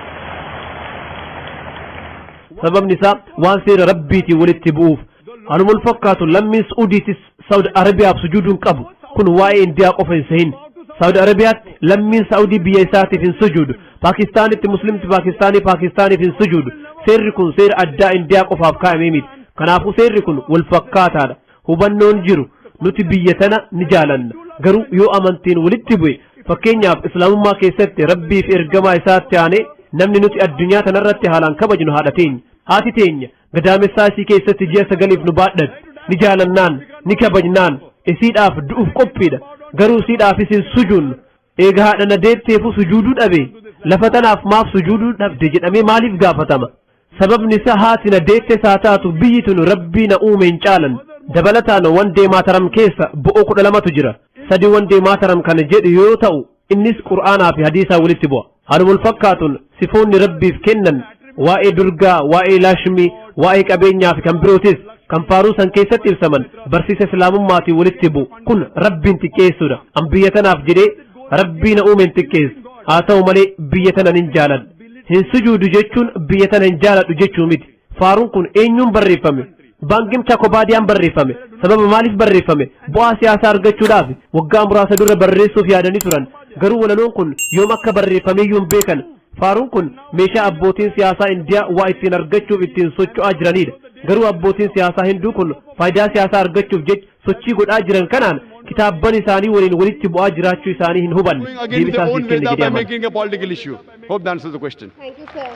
Sababni isaa waan seera rabbiitiin walitti bu'uuf. Anuma wal fakkaatu lammiin Suudiitis Saudi Arabiyaaf sujuuduun qabu. Kun waa'ee Indiyaa qofa hin sehin. Saudi Arabiyaatti lammiin Saudii biyya isaatiif hin sujuudu. Paakistaanitti muslimti Paakistaaniif hin sujuudu. Seerri kun seera addaa Indiyaa qofaaf kaa'amee miti. Kanaafuu seerri kun wal fakkaataadha. Hubannoon jiru nuti biyya tana ni jaalanna. Garuu yoo amantiin walitti bu'e fakkeenyaaf islaamummaa keessatti rabbiif ergamaa isaatti aanee namni nuti addunyaa tanarratti haalaan kabajnu haadha teenya. Haati teenya gadaamessaa isii keessatti ji'a 9 nu baadhate. Ni jaalannaan ni kabajnaan isiidhaaf du'uuf qophiidha. Garuu isiidhaafis hin sujuudnu. Eega haadha na deetteefu sujuuduu dhabe lafa tanaaf maaf sujuuduu dhabde jedhamee maaliif gaafatama? Sababni isaa haati na deettes haa taatu biyyi tun rabbii na uume hin caalan. Dabalataan wandee Maataram keessa bu'oo 12tu jira. 3 wandee Maataram kana jedhu yoo ta'u innis qur'aanaa fi hadiisaa walitti bu'a. Haaluma wal fakkaatuun sifoonni rabbiif kennan waa'ee durgaa, waa'ee laashmii, waa'ee qabeenyaa fi kan birootis kan faaruu san keessatti ibsaman barsiisa islaamummaatiin walitti bu'u. Kun rabbiin xiqqeessuudha. An biyya tanaaf jedhee rabbii na uume hin xiqqeessu. Haa ta'u malee biyya tana hin jaaladhu. Hin sujuudu jechuun biyya tana hin jaaladhu jechuu miti. Faaruun kun eenyuun barreeffame? Baankiin Chakobaadiyaan barreeffame. Sababa maaliif barreeffame? Bu'aa siyaasaa argachuudhaaf waggaa muraasa dura barreessuuf yaadanii turan. Garuu walaloon kun yoom akka barreeffameeyyuu hin beekan. Faaruun kun meeshaa abbootiin siyaasaa Indiyaa waa ittiin argachuuf ittiin socho'aa jiranidha. Garuu abbootiin siyaasaa Hinduu kun faayidaa siyaasaa argachuuf jecha sochii godhaa jiran kanaan kitaabban isaanii waliin walitti bu'aa jiraachuu isaanii hin hubanne. Deebisaa siif kenne jedhee amana. Making a political issue. Hope that answers the question. Thank you, sir.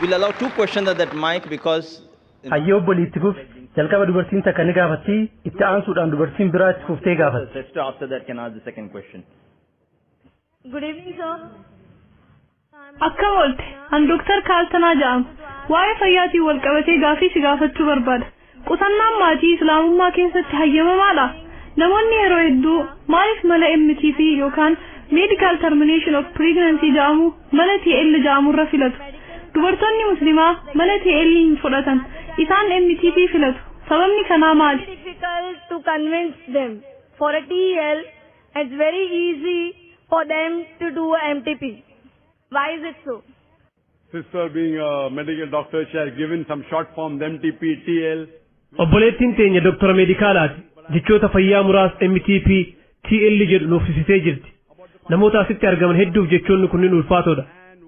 We'll allow 2 questions at that mic because Hayyoo obboleetti fufi jalqaba dubartiin takka ni gaafatti itti aansuudhaan dubartiin biraa itti fuftee gaafatti. sister after that can ask the second question. Good evening, sir. Akkam oolte, an Dr. Kaaltanaa jedhama. Waa'ee fayyaatiin wal qabatee gaafii si gaafachuu barbaada. Qusannaan maatii Islaamummaa keessatti hayyamamaadha. Namoonni yeroo hedduu maaliif mala MTP yookaan Medical Termination of Pregnancy jedhamu mala TL jedhamurra filatu? Dubartoonni Muslimaa mala TL hin fudhatan. Isaan MTP filatu. Sababni kanaa maali? It's difficult to convince them. For a TL, it's very easy for them to do a MTP. Why is it so? Sister being a medical doctor, she has given some short forms, MTP, TL. Obboleettiin teenya doktora meedikaalaati. Jechoota fayyaa muraasa MTP, TL jedhu nuuf ibsitee jirti. Namoota asitti argaman hedduuf jechoonni kunniin ulfaatoodha.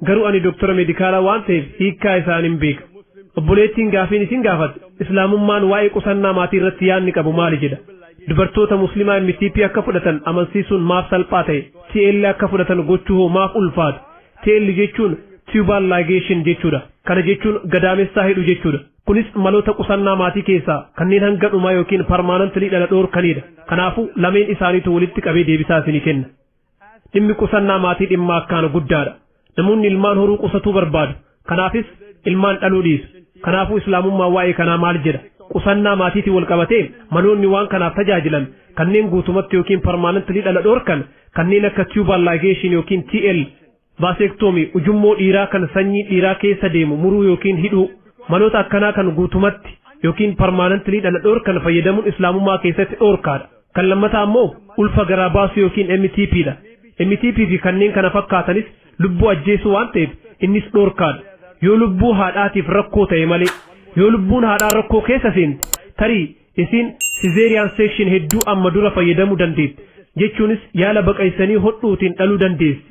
Garuu ani doktora meedikaalaa waan ta'eef hiikkaa isaan hin beeku. Obboleettiin gaafiin isin gaafate Islaamummaan waa'ee qusannaa maatii irratti yaadni qabu maali jedha. Dubartoota Muslimaa MTP akka fudhatan amansiisuun maaf salphaa ta'e, TL akka fudhatan gochuu hoo maaf ulfaata. TL jechuun tubal ligation jechuudha. Kana jechuun gadaamessaa hidhu jechuudha. Kunis maloota qusannaa maatii keessaa kanneen hanga dhumaa yookiin permanently dhala dhoorkanidha. Kanaafuu lameen isaaniitu walitti qabee deebisaa isinii kenna. Dhimmi qusannaa maatii dhimma akkaan guddaadha. Namoonni ilmaan horuu qusatuu barbaadu. Kanaafis ilmaan dhaluu dhiisu. Kanaafuu Islaamummaan waa'ee kanaa maal jedha? Qusannaa maatiitiin wal qabatee maloonni waan kanaaf tajaajilan kanneen guutumatti yookiin permanently dhala dhoorkan kanneen akka tubal ligation yookiin TL, vasektomii, ujummoo dhiiraa kan sanyii dhiiraa keessa deemu muruu yookiin hidhuu, maloota akkanaa kan guutumatti yookiin permanently dhala dhoorkan fayyadamuun Islaamummaa keessatti dhoorkaadha. Kan lammataa immoo ulfa garaa baasuu yookiin MTPdha. MTP fi kanneen kana fakkaatanis lubbuu ajjeesuu waan ta'eef innis dhoorkaadha. Yoo lubbuu haadhaatiif rakkoo ta'e malee, yoo lubbuun haadhaa rakkoo keessa seente tarii isin cesarean section hedduu amma dura fayyadamuu dandeetti. Jechuunis yaala baqaysanii hodhuutiin dhaluu dandeessi.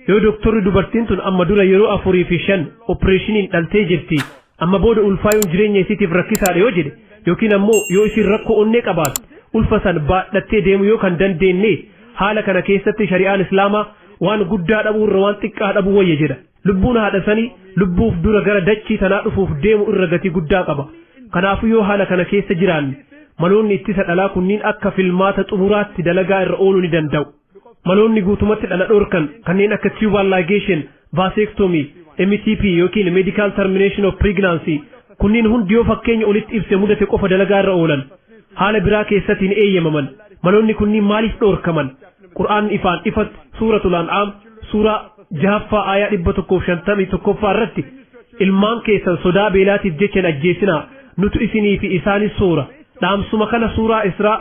Yoo doktorri dubartiin tun amma dura yeroo 4 fi 5 opereeshiniin dhaltee jirti. Amma booda ulfaayuun jireenya isiitiif rakkisaadha yoo jedhe yookiin ammoo yoo isin rakkoo onnee qabaate ulfa san baadhattee deemuu yoo kan dandeenye haala kana keessatti shari'aan Islaamaa waan guddaa dhabuurra waan xiqqaa dhabuu wayya jedha. Lubbuun haadha sanii lubbuuf dura gara dachii tanaa dhufuuf deemu irra gatii guddaa qaba. Kanaafuu yoo haala kana keessa jiraanne maloonni ittisa dhalaa kunniin akka filmaata xumuraatti dalagaa irra ooluu ni danda'u. Maloonni guutumatti dhala dhoorkan kanneen akka tubal ligation, vasectomy, MTP yookiin medical termination of pregnancy kunniin hundi yoo fakkeenya olitti ibse mudate qofa dalagaa irra oolan. Haala biraa keessatti ni eeyyamaman. Maloonni kunniin maaliif dhoorkaman? Qur'aan ifaan ifatti suuratul An'aam suuraa 6 aayaa 151 irratti ilmaan keessan sodaa beelaatiif jecha ajjeesinaa nutu isinii fi isaanis soora. Dhaamsuma kana suuraa Israa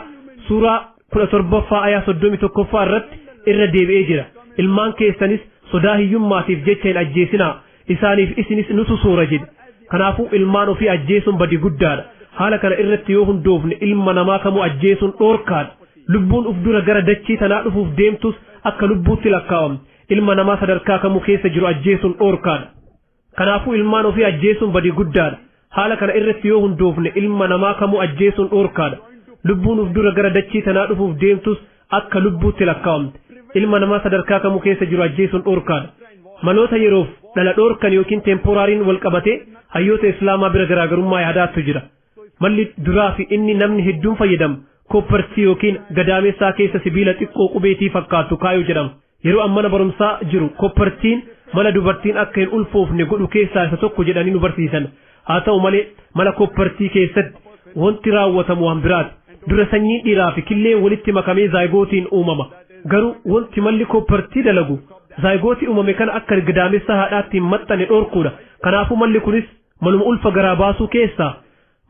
suuraa 17 aayaa 31 irratti irra deebi'ee jira. Ilmaan keessanis sodaa hiyyummaatiif jecha ajjeesinaa isaaniif isinis nutu soora jedhe. Kanaafuu ilmaan ofii ajjeesuun badii guddaadha. Haala kana irratti yoo hundoofne ilma namaa kamuu ajjeesuun dhoorkaadha. Lubbuun uf dura gara dachii tanaa dhufuuf deemtus akka lubbuutti lakkaa'amti. Ilma namaa sadarkaa kamuu keessa jiru ajjeesuun dhoorkaadha. Kanaafuu ilmaan ofii ajjeesuun badii guddaadha. Haala kana irratti yoo hundoofne ilma namaa kamuu ajjeesuun dhoorkaadha. Lubbuun uf dura gara dachii tanaa dhufuuf deemtus akka lubbuutti lakkaa'amti. Ilma namaa sadarkaa kamuu keessa jiru ajjeesuun dhoorkaadha. Maloota yeroof dhala dhoorkan yookiin temporaariin wal qabatee hayyoota Islaamaa bira garaagarummaa yaadaattu jira. Malli duraa fi inni namni hedduun fayyadamu kooppartii yookiin gadaamessaa keessa sibiila xiqqoo qubeetii fakkaatu kaayuu jedhama. Yeroo ammana barumsaa jiru kooppartiin mala dubartiin akka hin ulfoofne godhu keessaa isa tokko jedhanii nu barsiisan. Haa ta'u malee mala kooppartii keessatti wanti raawwatamu waan biraati. Dura sanyii dhiiraa fi killeen walitti makamee zaayigootiin uumama. Garuu wanti malli kooppartii dalagu zaayigootii uumame kana akka gadaamessaa haadhaatti hin maxxane dhoorkuudha. Kanaafuu malli kunis maluma ulfa garaa baasuu keessaa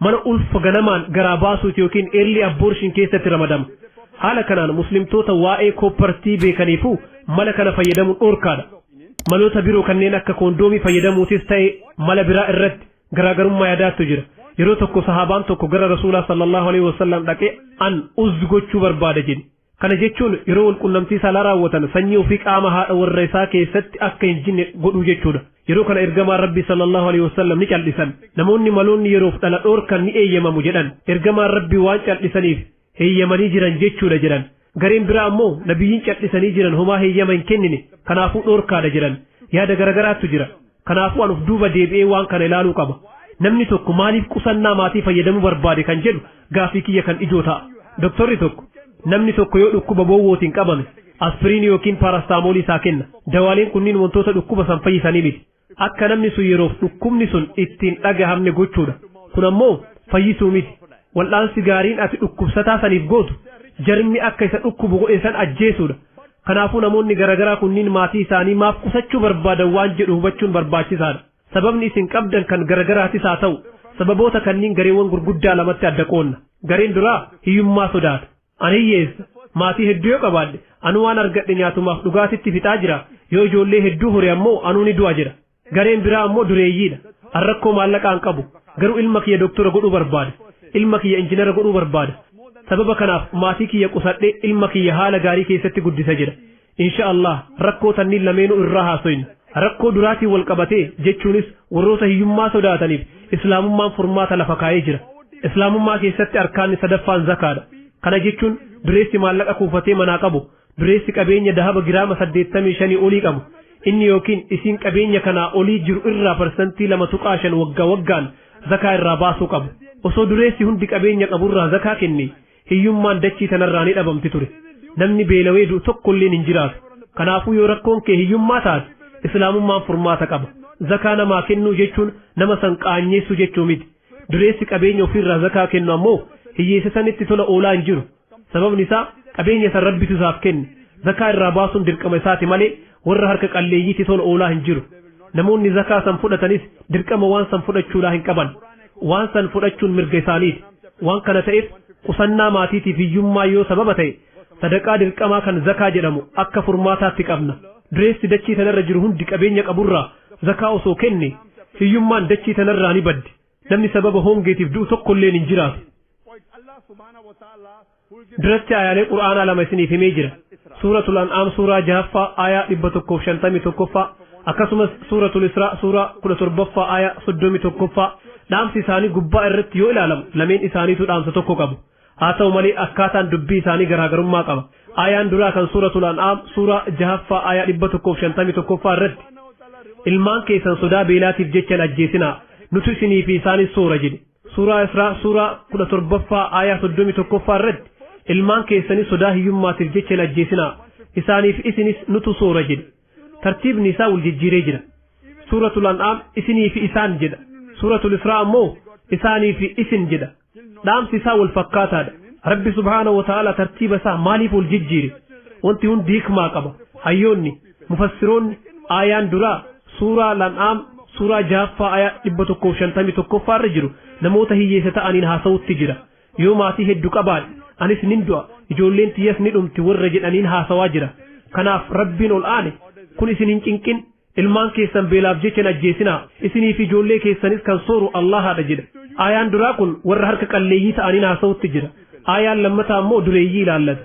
mana ulfa ganamaan garaa baasuuti yookiin early abortion keessatti ramadama. Haala kanaan muslimtoota waa'ee kooppartii beekaniifuu mala kana fayyadamuun dhoorkaadha. Maloota biroo kanneen akka koondoomii fayyadamuutis ta'e mala biraa irratti garaagarummaa yaadaattu jira. Yeroo tokko sahaabaan tokko gara Rasuulaa sallallahu alaihi wasallam dhaqee an uzzi gochuu barbaada jedhe. Kana jechuun yeroo walqunnamtii saalaa raawwatan sanyii ofii qaama haadha warra isaa keessatti akka hin jinne godhuu jechuudha. Yeroo kana ergamaan Rabbi sallallahu alaihi wasallam ni cal'isan. Namoonni maloonni yeroof dhala dhoorkan ni eeyyamamu jedhan. Ergamaan Rabbi waan cal'isaniif heeyyamanii jiran jechuudha jedhan. Gareen biraa ammoo nabiyyiin cal'isanii jiran homaa heeyyama hin kennine kanaafuu dhoorkaadha jedhan. Yaada garagaraattu jira. kanaafuu an uf duuba deebi'ee waan kana ilaaluu qaba namni tokko maaliif qusannaa maatii fayyadamuu barbaade kan jedhu gaafii kiyya kan ijoo ta'a doktorri tokko namni tokko yoo dhukkuba boowwootiin qabame aspiriin yookiin paarastaamoolii isaa kenna dawaaleen kunniin wantoota dhukkuba san fayyisanii miti akka namni sun yeroof dhukkubni sun ittiin dhagahamne gochuudha kun ammoo fayyisuu miti wal'aansi gaariin ati dhukkubsataa saniif gootu jarmi akka isa dhukkubu godhe san ajjeesuudha kanaafuu namoonni garagaraa kunniin maatii isaanii maaf qusachuu barbaadan waan jedhu hubachuun barbaachisaadha sababni isin qabdan kan garagaraatis haa ta'u sababoota kanniin gareewwan gurguddaa lamatti adda qoonna gareen duraa hiyyummaa sodaata ani hiyyeessa maatii hedduu yoo qabaadhe anu waan argadhe nyaatumaaf dhugaatitti fixaa jira yoo ijoollee hedduu hore ammoo anuu ni du'a jira gareen biraa ammoo dureeyyiidha an rakkoo maallaqaan qabu garuu ilma kiyya doktora godhuu barbaada ilma kiyya injinara godhuu barbaada sababa kanaaf maatii kiyya qusadhe ilma kiyya haala gaarii keessatti guddisa jira insha Allah rakkoo tanniin lameenuu irraa haasoyna rakkoo duraatiin wal qabatee jechuunis warroota hiyyummaa sodaataniif islaamummaan furmaata lafa kaa'ee jira islaamummaa keessatti arkaanni sadaffaan zakaadha kana jechuun dureessi maallaqa kuufatee manaa qabu dureessi qabeenya dahaba giraama 85 olii qabu inni yookiin isiin qabeenya kanaa olii jiru irraa parsantii 2.5 waggaan zakaa irraa baasuu qabu osoo dureessi hundi qabeenya qaburraa zakaa kenne hiyyummaan dachii tanarraa ni dhabamti ture namni beelawee du'u tokkolleen hin jiraatu kanaafuu yoo rakkoon kee hiyyummaa taate islaamummaan furmaata qaba zakaa namaa kennuu jechuun nama san qaanyeessu jechuu miti dureessi qabeenya ofirraa zakaa kennu ammoo hiyyeessa sanitti tola oolaa hin jiru sababni isaa qabeenya san rabbitu isaaf kenne zakaa irraa baasuun dirqama isaati malee warra harka qalleeyyiitti tola oolaa hin jiru namoonni zakaa san fudhatanis dirqama waan san fudhachuudhaa hin qaban waan san fudhachuun mirga isaaniiti waan kana ta'eef qusannaa maatiitiif hiyyummaa yoo sababa ta'e sadaqaa dirqamaa kan zakaa jedhamu akka furmaataatti qabna dureessi dachii tanarra jiru hundi qabeenya qaburraa zakaa osoo kenne hiyyummaan dachii tanarraa ni baddi namni sababa hongeetiif du'u tokkolleen hin jiraatu duratti ayaalee qur'aanaa lama isiniif himee jira suuratul an'aam suuraa 6ffaa aayaa 151ffaa akkasumas suuratul israa suuraa 17ffaa aayaa 31ffaa dhaamsi isaanii gubbaa irratti yoo ilaalamu lameen isaaniitu dhaamsa tokko qabu haa ta'u malee akkaataan dubbii isaanii garaagarummaa qaba aayaan duraa kan suuratul an'aam suuraa 6ffaa aayaa 151ffaa irratti ilmaan keessan sodaa beelaatiif jechan ajjeesinaa nutu isinii fi isaanis soora jedhe suuraa israa suuraa 17ffaa aayaa 31ffaa irratti ilmaan keessanis sodaa hiyyummaatiif jechan ajjeesinaa isaaniif isinis nutu soora jedhe tartiibni isaa wal jijjiiree jira suuratul an'aam isinii fi isaan jedha suuratul israa ammoo isaanii fi isin jedha dhaamsi isaa wal fakkaataadha rabbi subhaanahu wa ta'ala tartiiba isaa maaliif wal jijjiire wanti hundi hikmaa qaba hayyoonni mufassiroonni aayaan duraa suuraa an'aam suuraa 6ffaa aayaa 151ffaa irra jiru namoota hiyyeessa ta'aniin haasawutti jira yoo maatii hedduu qabaadhe anis nin du'a ijoolleen tiyyas ni dhumti warra jedhaniin haasawaa jira kanaaf rabbiin ol aane kun isin hin cinqin ilmaan keessan beelaaf jechan ajjeesinaa isinii fi ijoollee keessanis kan sooru Allahaadha jedha aayaan duraa kun warra harka qalleeyyii ta'aniin haasawutti jira aayaan lammataa ammoo dureeyyii ilaallata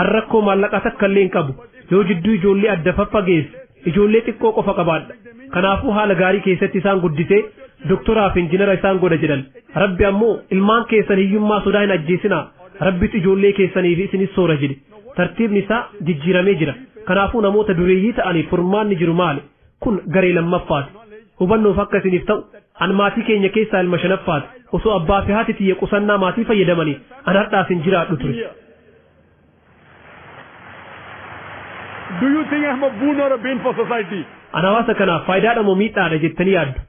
an rakkoo maallaqaa takkallee hin qabu yoo jidduu ijoollee adda faffageesse ijoollee xiqqoo qofa qabaadha kanaafuu haala gaarii keessatti isaan guddisee doktoraaf injinara isaan godha jedhan rabbi ammoo ilmaan keessan hiyyummaa sodaa hin ajjeesinaa rabbitu ijoollee keessanii fi isinis soora jedhe tartiibni isaa jijjiiramee jira kanaafuu namoota dureeyyii ta'aniif furmaanni jiru maali kun garee lammaffaati hubannoof akka isiniif ta'u an maatii keenya keessaa ilma shanaffaati osoo abbaa fi haati tiyya qusannaa maatii fayyadamanii an har'aas hin jiraadhu ture. Do you think I'm a boon or a bane for society? An hawaasa kanaaf faayidaadha moo miidhaadha jettanii yaaddu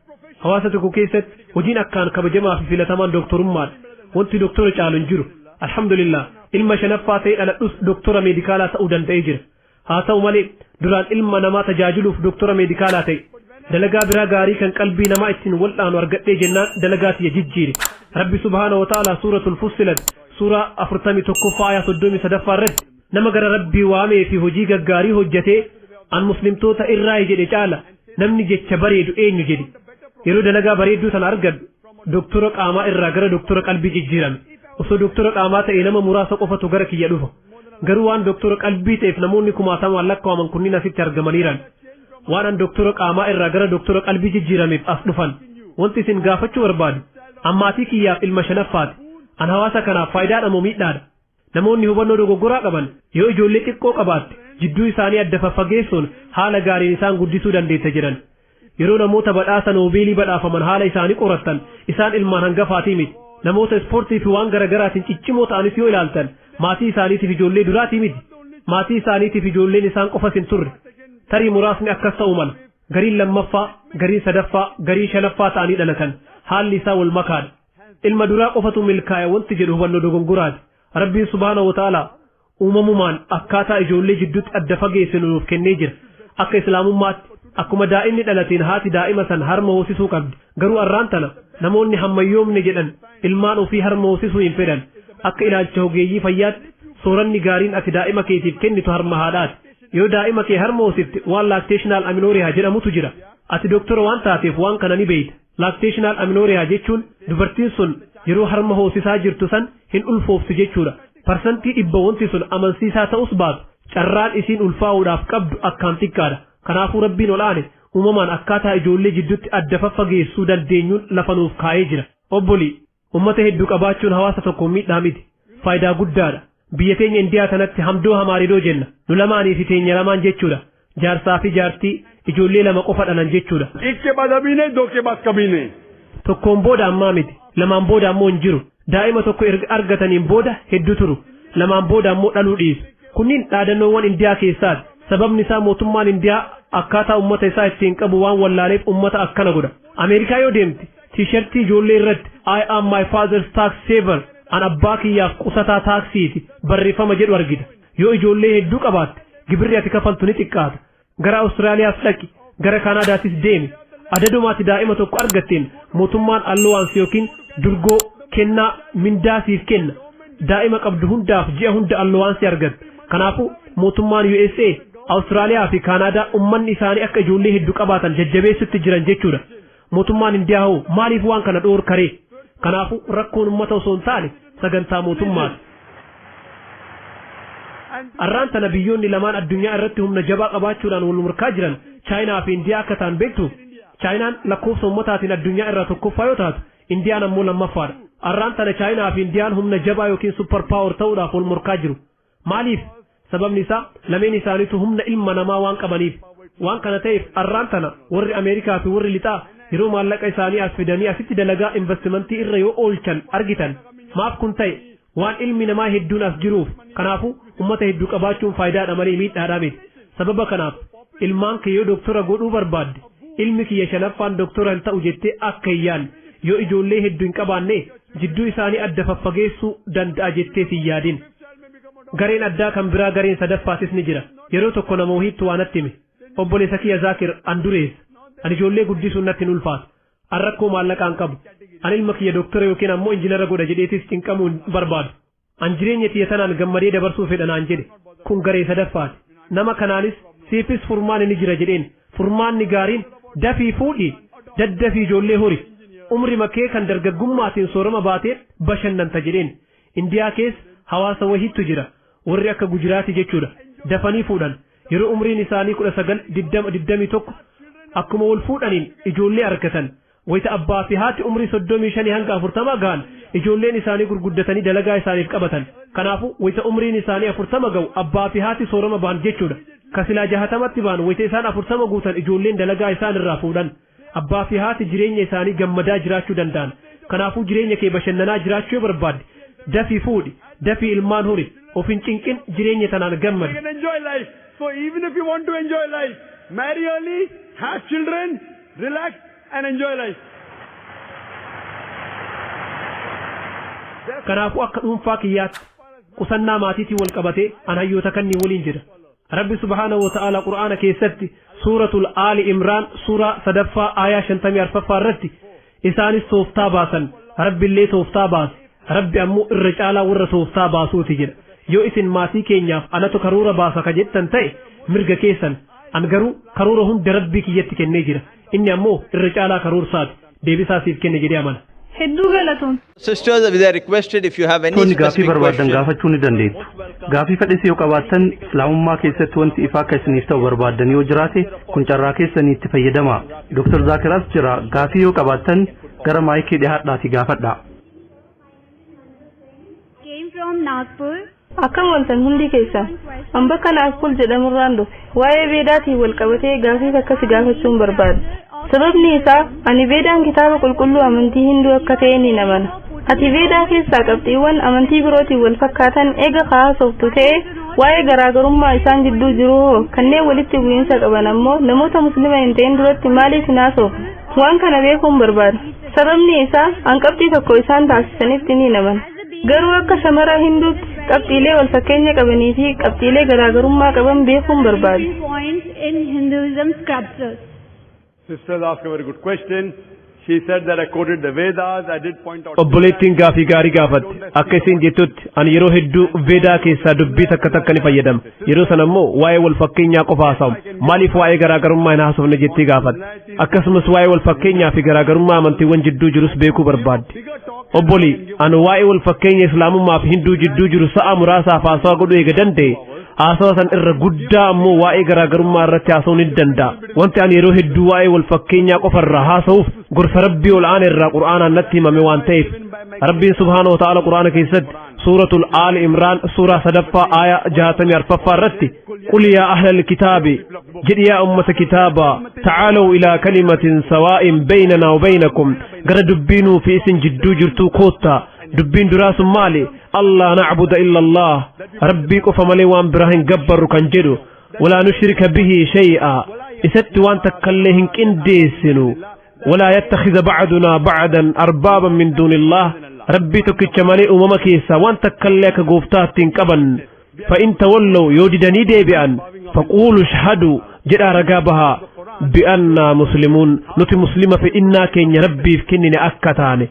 hawaasa tokko keessatti hojiin akkaan kabajamaa fi filatamaan doktorummaadha wanti doktora caalu hin jiru alhamdulillah ilma shanaffaa ta'ee dhaladhus doktora meedikaalaa ta'uu danda'ee jira haa ta'u malee duraan ilma namaa tajaajiluuf doktora meedikaalaa ta'e dalagaa biraa gaarii kan qalbii namaa ittiin wal'aanu argadhee jennaan dalagaa tiyya jijjiire rabbi subhaanahu wa ta'ala suuratul fussilat suuraa 41ffaa aayaa 33ffaa irratti nama gara rabbii waamee fi hojii gaggaarii hojjetee an muslimtoota irraa jedhe caala namni jecha bareedu eenyu jedhe yeroo dalagaa bareedduu sana argadhu doktora qaamaa irraa gara doktora qalbii jijjiirame osoo doktora qaamaa ta'e nama muraasa qofatu gara kiyya dhufa garuu waan doktora qalbii ta'eef namoonni kumaatamaan lakkaawaman kunniin asitti argamaniiran waan an doktora qaamaa irraa gara doktora qalbii jijjiirameef as dhufan wanti isin gaafachuu barbaadu ammaatii kiyyaaf ilma shanaffaati an hawaasa kanaaf faayidaadha moo miidhaadha namoonni hubannoo dogoggoraa qaban yoo ijoollee xiqqoo qabaatte jidduu isaanii adda faffageessuun haala gaariin isaan guddisuu dandeessa jedhan yeroo namoota badhaasa noobeelii badhaafaman haala isaanii qorattan isaan ilmaan hangafaatii miti namoota ispoortii fi waan garaagaraatiin ciccimoo ta'anis yoo ilaaltan maatii isaaniitiif ijoollee duraatii miti maatii isaaniitiif ijoolleen isaan qofas hin turre tarii muraasni akkas ta'u mala gariin lammaffaa gariin sadaffaa garii shanaffaa ta'anii dhalatan haalli isaa wal makaadha ilma duraa qofatu milkaa'e wanti jedhu hubannoo dogongoraati rabbiin subhaanahu wa ta'aalaa uumamumaan akkaataa ijoollee jidduutti adda fageessinu nuuf kennee jira akka islaamummaatti akkuma daa'imni dhalateen haati daa'ima san harma hoosisuu qabdi garuu arraan tana namoonni hammayyoomne jedhan ilmaan ofii harma hoosisuu hin fedhan akka ilaalcha ogeeyyii fayyaatti sooranni gaariin ati daa'ima keetiif kennitu harma haadhaati yoo daa'ima kee harma hoosifte waan laakteeshinaal aminooriyaa jedhamutu jira ati doktora waan taateef waan kana ni beeyta laakteeshinaal aminooriyaa jechuun dubartiin sun yeroo harma hoosisaa jirtu san hin ulfooftu jechuudha parsantii 100 wanti sun amansiisaa ta'us baatu carraan isiin ulfaa'uudhaaf qabdu akkaan xiqqaadha kanaafuu rabbiin olaane uumamaan akkaataa ijoollee jidduutti adda faffageessuu dandeenyuun lafa nuuf kaa'ee jira obbolii ummata hedduu qabaachuun hawaasa tokko miidhaa miti faayidaa guddaadha biyya teenya indiyaa kanatti hamdoo hamaaridoo jenna nu lamaanii fi teenya lamaan jechuudha jaarsaa fi jaartii ijoollee lama qofa dhalan jechuudha ikke badabine doke baskabine tokkoon booda ammaa miti lamaan booda ammoo hin jiru daa'ima tokko erga argataniin booda hedduu turu lamaan booda ammoo dhaluu dhiisu kunniin dhaadannoowwan indiyaa keessaati sababni isaa mootummaan indiyaa akkaataa ummata isaa ittiin qabu waan wallaaleef ummata akkana godha ameerikaa yoo deemti tiishartii ijoollee irratti I am my father's tax saver an abbaa kiyyaaf qusataa taaksiiti barreeffama jedhu argita yoo ijoollee hedduu qabaatte gibirri ati kafaltu ni xiqqaata gara Awustiraaliyaas dhaqi gara Kaanaadaatis deemi adadumaatti daa'ima tokko argatteen mootummaan allowaansi yookiin durgoo kennaa mindaasiif kenna daa'ima qabdu hundaaf ji'a hunda allowaansi argatta kanaafuu mootummaan USA Awustiraaliyaa fi Kaanaadaa ummanni isaanii akka ijoollee hedduu qabaatan jajjabeessutti jiran jechuudha mootummaan indiyaa hoo maaliif waan kana dhoorkaree kanaafuu rakkoon ummata osoo hin taane sagantaa mootummaati arraan tana biyyoonni lamaan addunyaa irratti humna jabaa qabaachuudhaan wal morkaa jiran chaayinaa fi indiyaa akka ta'an beektu chaayinaan lakkoofsa ummataatiin addunyaa irraa tokkoffaa yoo taatu indiyaan ammoo lammaffaadha arraan tana chaayinaa fi indiyaan humna jabaa yookiin super power ta'uudhaaf wal morkaa jiru maaliif sababni isaa lameen isaaniitu humna ilma namaa waan qabaniif waan kana ta'eef arraan tana warri ameerikaa fi warri lixaa yeroo maallaqa isaanii as fidanii asitti dalagaa investimentii irra yoo oolchan argitan maaf kun ta'e waan ilmi namaa hedduun as jiruuf kanaafuu ummata hedduu qabaachuun faayidaadha malee miidhaadha miti sababa kanaaf ilmaan kee yoo doktora godhuu barbaadde ilmi kiyya shanaffaan doktora hin ta'u jettee akka hin yaadne yoo ijoollee hedduu hin qabaanne jidduu isaanii adda faffageessuu danda'a jettee hin yaadin gareen addaa kan biraa gareen sadaffaatis ni jira yeroo tokko nama wahiitti waan natti hime obboleessa kiyya zaakir an dureessa ani ijoollee guddisuun natti hin ulfaatu an rakkoo maallaqaan qabu an ilma kiyya doktora yookiin ammoo injinara godha jedheetis cinqamuu hin barbaadu an jireenya kiyya tanaan gammadee dabarsuu fedha naan jedhe kun garee sadaffaati nama kanaanis siifis furmaanni ni jira jedheen furmaanni gaariin dafii fuudhii daddafii ijoollee hori umri makee kan dargaggummaatiin soorama baatee bashannanta jedheen indiyaa keessa hawaasa wahiitu jira warri akka gujiraati jechuudha dafanii fuudhan yeroo umriin isaanii 19-21 akkuma wal fuudhaniin ijoollee argatan wayita abbaa fi haati umrii 35 hanga 40 gahan ijoolleen isaanii gurguddatanii dalagaa isaaniif qabatan kanaafuu wayita umriin isaanii 40 ga'u abbaa fi haati soorama ba'an jechuudha kasilaa 60tti ba'an wayita isaan 40 guutan ijoolleen dalagaa isaan irraa fuudhan abbaa fi haati jireenya isaanii gammadaa jiraachuu danda'an kanaafuu jireenya kee bashannanaa jiraachuu yoo barbaadde dafii fuudhi dafii ilmaan hori of hin cinqin jireenya tanaan gammadi so even if you want to enjoy life marry early have children relax and enjoy life kanaafuu akka dhuunfaa kiyyaatti qusannaa maatiitiin wal qabatee an hayyoota kannii waliin jira rabbi subhaanahu wa ta'ala qur'aana keessatti suuratul aali imraan suuraa 3ffaa aayaa 54ffaa irratti isaanis tooftaa baasan rabbillee tooftaa baase rabbi ammoo irra caalaa warra tooftaa baasuuti jedha yoo isin maatii keenyaaf anatu karoora baasa ka jettan ta'e mirga keessan an garuu karoora hunda rabbii kiyyatti kennee jira inni ammoo irra caalaa karoorsaati deebisaa siif kenne jedhee amana hedduu galatoon Sisters, they are requested if you have any Toni gaafii specific barbaadan question. gaafachuu ni dandeettu. Gaafii fedhis yoo qabaattan islaamummaa keessatti wanti ifaa akka isiniif ta'u barbaadan yoo jiraate kun carraa keessanii itti fayyadamaa. Dr. Zaakiraas jira gaafii yoo qabaattan gara maayikii dhiyaadhaatii gaafadhaa. Came from Nagpur. akkam waltan hundi keessan an bakka Naagpur jedhamurraan dhufe waa'ee beedaatiin wal qabatee gaafii akkasii gaafachuun barbaada sababni isaa ani Veedaan kitaaba qulqulluu amantii Hinduu akka ta'e ni amana. Ati Veedaa keessaa qabxiiwwan amantii birootiin wal fakkaatan eega kaasoftu ta'e waa'ee garaagarummaa isaan gidduu jiru kanneen walitti bu'iinsa qaban ammoo namoota muslima hin ta'in duratti maaliif hin haasofne? Waan kana beekuun barbaada. Sababni isaa an qabxii tokko isaan taasisanitti ni amana. Garuu akka shamara Hinduutti qabxiilee wal fakkeenya qabanii fi qabxiilee garaagarummaa qaban beekuun barbaada. Sisters ask a very good question. She said that I quoted the Vedas. I did point out. Obboleettiin gaafii gaarii gaafatte akka isin jettutti ani yeroo hedduu Veedaa keessaa dubbii takka ni fayyadama. Yeroo sana immoo waa'ee wal fakkeenyaa qofa haasa'u. Maaliif waa'ee garaagarummaa hin haasofne jettee gaafatte. Akkasumas waa'ee wal fakkeenyaa fi garaagarummaa amantiiwwan jidduu jirus beekuu barbaadde. Obboli ani waa'ee wal fakkeenya Islaamummaa fi Hinduu jidduu jiru sa'a muraasaaf haasawaa godhuu eega danda'e. Haasawaa san irra guddaa ammoo waa'ee garaagarummaa irratti haasa'uu ni danda'a. Wanti ani yeroo hedduu waa'ee wal fakkeenyaa qofa irraa haasa'uuf gorsa Rabbii ol aanaa irraa Qur'aanaan natti himame waan ta'eef. Rabbiin subhaanahu wa ta'ala Qur'aana keessatti suuratul Aali Imraan suuraa 3ffaa aaya 64ffaa irratti qul yaa ahlal kitaabi jedhi yaa ummata kitaabaa ta'aalaw ilaa kalimatin sawaa'in baynanaa wa baynakum gara dubbiinuu fi isin jidduu jirtuu koottaa dubbiin duraa sun maali? Allah na'budu illa Allah rabbii qofa malee waan biraa hin gabbarru kan jedhu walaa nushrika bihi shay'a isatti waan takkallee hin qindeessinu walaa yattakhidha ba'dunaa ba'dan arbaaban min duunillah rabbii tokkicha malee uumama keessaa waan takkallee akka gooftaatti hin qaban fa in tawallaw yoo didanii deebi'an faquulu shahadu jedhaa ragaa bahaa bi'annaa muslimuun nuti muslima fe'innaa keenya rabbiif kennine akka taane.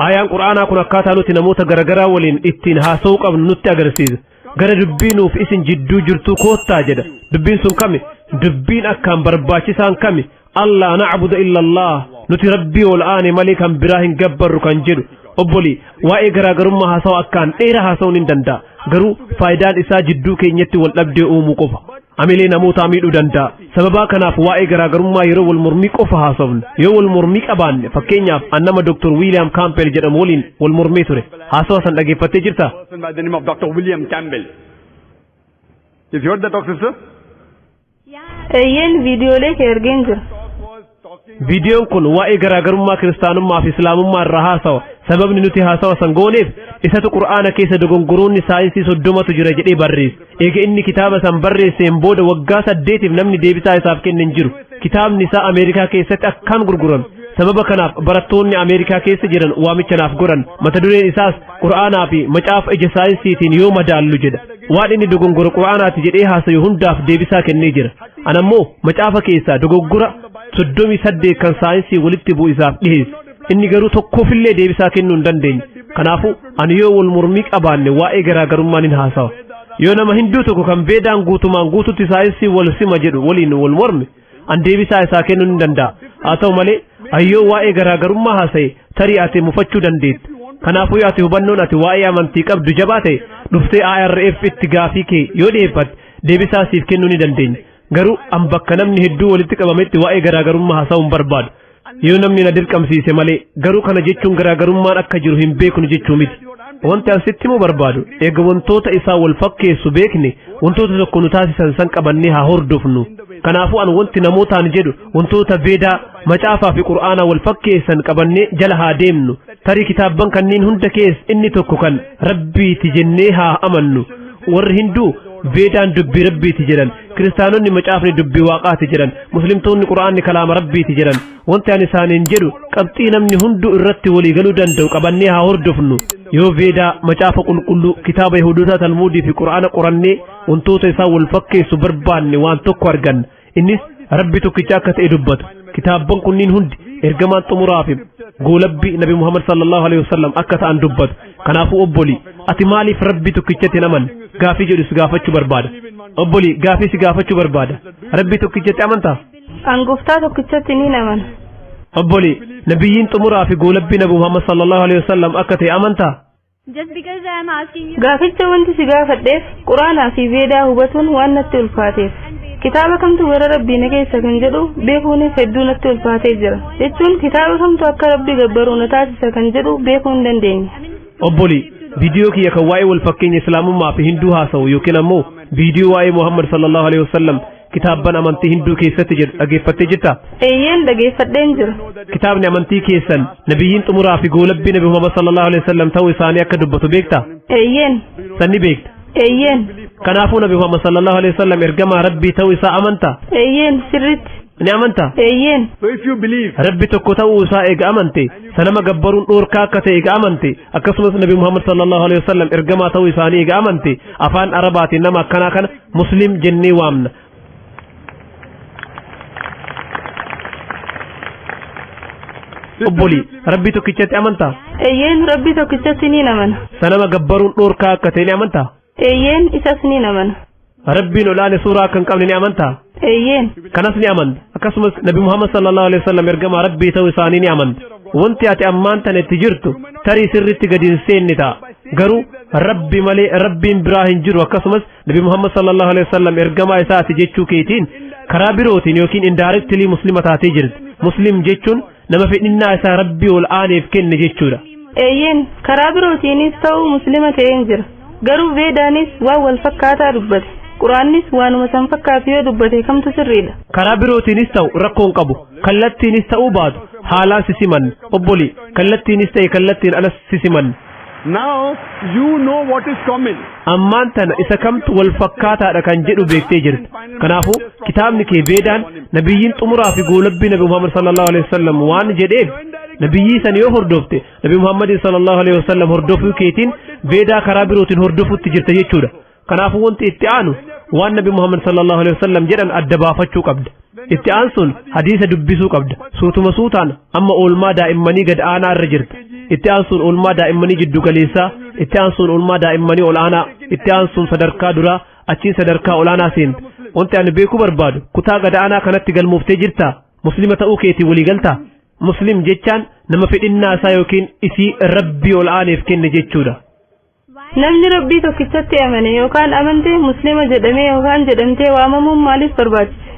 Ayaan Qur'aanaa kun akkaataa nuti namoota garagaraa waliin ittiin haasa'uu qabnu nutti agarsiisa. Gara dubbiinuuf isin jidduu jirtuu koottaa jedha. Dubbiin sun kami? Dubbiin akkaan barbaachisaan kami? Allah na'budu illa Allah nuti rabbii ol aane malee kan biraa hin gabbarru kan jedhu. Obboli waa'ee garaagarummaa haasa'u akkaan dheeraa haasa'uun hin danda'a. Garuu faayidaan isaa jidduu keenyatti wal dhabdee uumuu qofa. Amilee namoota miidhuu danda'a. Sababa kanaaf waa'ee garaagarummaa yeroo wal mormii qofa haasofne yoo wal mormii qabaanne fakkeenyaaf annama Dr. William Campbell jedhamu waliin wal mormii ture. Haasawaa san dhageeffattee jirta? By the name of Dr. William Campbell. You've heard that talk, sister? Eeyyeen viidiyoolee kee argeen jira. Viidiyoon kun waa'ee garaagarummaa kiristaanummaa fi islaamummaa irraa haasawa. Sababni nuti haasawa san gooneef isatu Qur'aana keessa dogongoroonni saayinsii 30tu jira jedhee barreesse. Eega inni kitaaba san barreesseen booda waggaa 8tiif namni deebisaa isaaf kenne hin jiru. Kitaabni isaa Ameerikaa keessatti akkaan gurgurame. Sababa kanaaf barattoonni Ameerikaa keessa jiran waamicha naaf godhan. Mata dureen isaas Qur'aanaa fi macaafa ija saayinsiitiin yoo madaallu jedha. Waan inni dogongora Qur'aanaati jedhee haasayu hundaaf deebisaa kennee jira. Anammoo macaafa keessaa dogoggora 38 kan saayinsii walitti bu'u isaaf dhiheesse. Inni garuu tokkoofillee deebisaa kennuu hin dandeenye. Kanaafuu ani yoo wal mormii qabaanne waa'ee garaagarummaan hin haasawa. Yoo nama Hinduu tokko kan Veedaan guutumaan guututti saayinsii wal sima jedhu waliin wal morme an deebisaa isaa kennuu hin danda'a. Haa ta'u malee ayyoo waa'ee garaagarummaa haasa'e tarii ati mufachuu dandeetti. Kanaafuu ati hubannoon ati waa'ee amantii qabdu jabaa ta'e dhuftee IRF itti gaafii kee yoo dhiyeeffatte deebisaa siif kennuu ni dandeenya. Garuu an bakka namni hedduu walitti qabametti waa'ee garaagarummaa haasa'uu hin barbaadu. Yoo namni na dirqamsiise malee garuu kana jechuun garaagarummaan akka jiru hin beeknu jechuu miti. Wanti an sitti himuu barbaadu eega wantoota isaa wal fakkeessu beekne wantoota tokko nu taasisan san qabannee haa hordofnu. Kanaafuu an wanti namootaan jedhu wantoota Veedaa macaafaa fi Qur'aanaa wal fakkeessan qabannee jala haa deemnu. Tarii kitaabban kanneen hunda keessa inni tokko kan Rabbiiti jennee haa amannu. Warri Hinduu Veedaan dubbii Rabbiiti jedhan, kiristaanonni macaafni dubbii Waaqaati jedhan, muslimtoonni Qur'aanni kalaama Rabbiiti jedhan. Wanti ani isaaniin jedhu qabxii namni hunduu irratti walii galuu danda'u qabannee haa hordofnu. Yoo Veedaa macaafa qulqulluu kitaaba Yihuudootaa Talmuudii fi Qur'aana qorannee wantoota isaa wal fakkeessu barbaanne waan tokko arganna. Innis Rabbi tokkicha akka ta'e dubbatu. Kitaabban kunniin hundi ergamaan xumuraa fi goolabbii Nabi Muhammad sallallahu alaihi wasallam akka ta'an dubbatu. Kanaafuu obboli ati maaliif Rabbi tokkichatti hin amanne? Gaafii jedhu si gaafachuu barbaada. Obboli gaafii si gaafachuu barbaada. Rabbi tokkichatti amantaa? An gooftaa tokkichatti ni amana. Obboli nabiyyiin xumuraa fi goolabbii Nabi Muhammad sallallahu alaihi wasallam akka ta'e amantaa? Just because I am asking you. Gaaficha wanti si gaafadheef Qur'aanaa fi Veedaa hubatuun waan natti ulfaateef. Kitaaba kamtu gara Rabbii na keessa kan jedhu beekuunis hedduu natti ulfaatee jira. Jechuun kitaaba kamtu akka Rabbi gabbaruu na taasisa kan jedhu beekuu hin dandeenye. Obboli viidiyoo kiyya kan waa'ee wal fakkeenya Islaamummaa fi Hinduu haasa'u yookiin ammoo viidiyoo waa'ee Muhammad sallallahu alaihi wasallam kitaabban amantii hinduu keessatti jiru dhageeffattee jirta? Eeyyeen dhageeffadheen jira. Kitaabni amantii keessan nabiyyiin xumuraa fi goolabbii nabi Muhammad sallallahu alaihi wasallam ta'uu isaanii akka dubbatu beekta? Eeyyeen. Sanni beekta? Eeyyeen. Kanaafuu nabi Muhammad sallallahu alaihi wasallam ergamaa rabbii ta'uu isaa amantaa? Eeyyeen sirritti. Ni amantaa? Eeyyeen. So if you believe Rabbi tokko ta'uu isaa eega amante sanama gabbaruun dhoorkaa akka ta'e eega amante akkasumas nabi Muhammad sallallahu alaihi wasallam ergamaa ta'uu isaanii eega amante afaan arabaatiin nama akkanaa kana muslim jennee waamna. Obboli rabbi tokkichatti amantaa? Eeyyeen rabbi tokkichatti ni amana. Sanama gabbaruun dhoorkaa akka ta'e ni amantaa? Eeyyeen isas ni amana. Rabbiin olaane suuraa kan qabne ni amantaa? Eeyyeen. Kanas ni amanta. Akkasumas nabi Muhammad sallallahu alaihi wasallam ergamaa rabbii ta'uu isaanii ni amanta. Wanti ati ammaan tana itti jirtu tarii sirritti gadi hin seenne ta'a. Garuu rabbi malee rabbiin biraa hin jiru akkasumas nabi Muhammad sallallahu alaihi wasallam ergamaa isaati jechuu keetiin karaa birootiin yookiin indirectly muslima taatee jirti. Muslim jechuun nama fedhinnaa isaa rabbii ol aaneef kenne jechuudha. Eeyyeen karaa birootiinis ta'uu muslima ta'een jira. Garuu veedaanis waan wal fakkaataa dubbate. Quraannis waanuma san fakkaatu yoo dubbate kamtu sirriidha. Karaa birootiinis ta'u rakkoon qabu. Kallattiinis ta'uu baatu haalaan sisiman. Obboli kallattiinis ta'e kallattiin alas sisiman. now you know what is coming. Ammaan tana isa kamtu wal fakkaataadha kan jedhu beektee jirti. Kanaafuu kitaabni kee veedaan nabiyyiin xumuraa fi goolabbii nabi Muhammad sallallahu alaihi wasallam waan jedheef nabiyyii san yoo hordofte nabi Muhammad sallallahu alaihi wasallam hordofuu keetiin veedaa karaa birootiin hordofutti jirta jechuudha. Kanaafuu wanti itti aanu waan nabi Muhammad sallallahu alaihi wasallam jedhan adda baafachuu qabda. Itti aansuun hadiisa dubbisuu qabda. Suutuma suutaan amma oolmaa daa'immanii gad aanaa irra jirta. Itti aansuun oolmaa daa'immanii jiddu galeessaa, itti aansuun oolmaa daa'immanii ol aanaa, itti aansuun sadarkaa duraa, achiin sadarkaa ol aanaa seenta. Wanti ani beekuu barbaadu kutaa gad aanaa kanatti galmooftee jirtaa? Muslima ta'uu keetii walii galtaa? Muslim jechaan nama fedhinnaa isaa yookiin isii rabbii ol aaneef kenne jechuudha. Namni rabbii tokkichatti amane yookaan amante muslima jedhamee yookaan jedhamtee waamamuun maaliif barbaachise?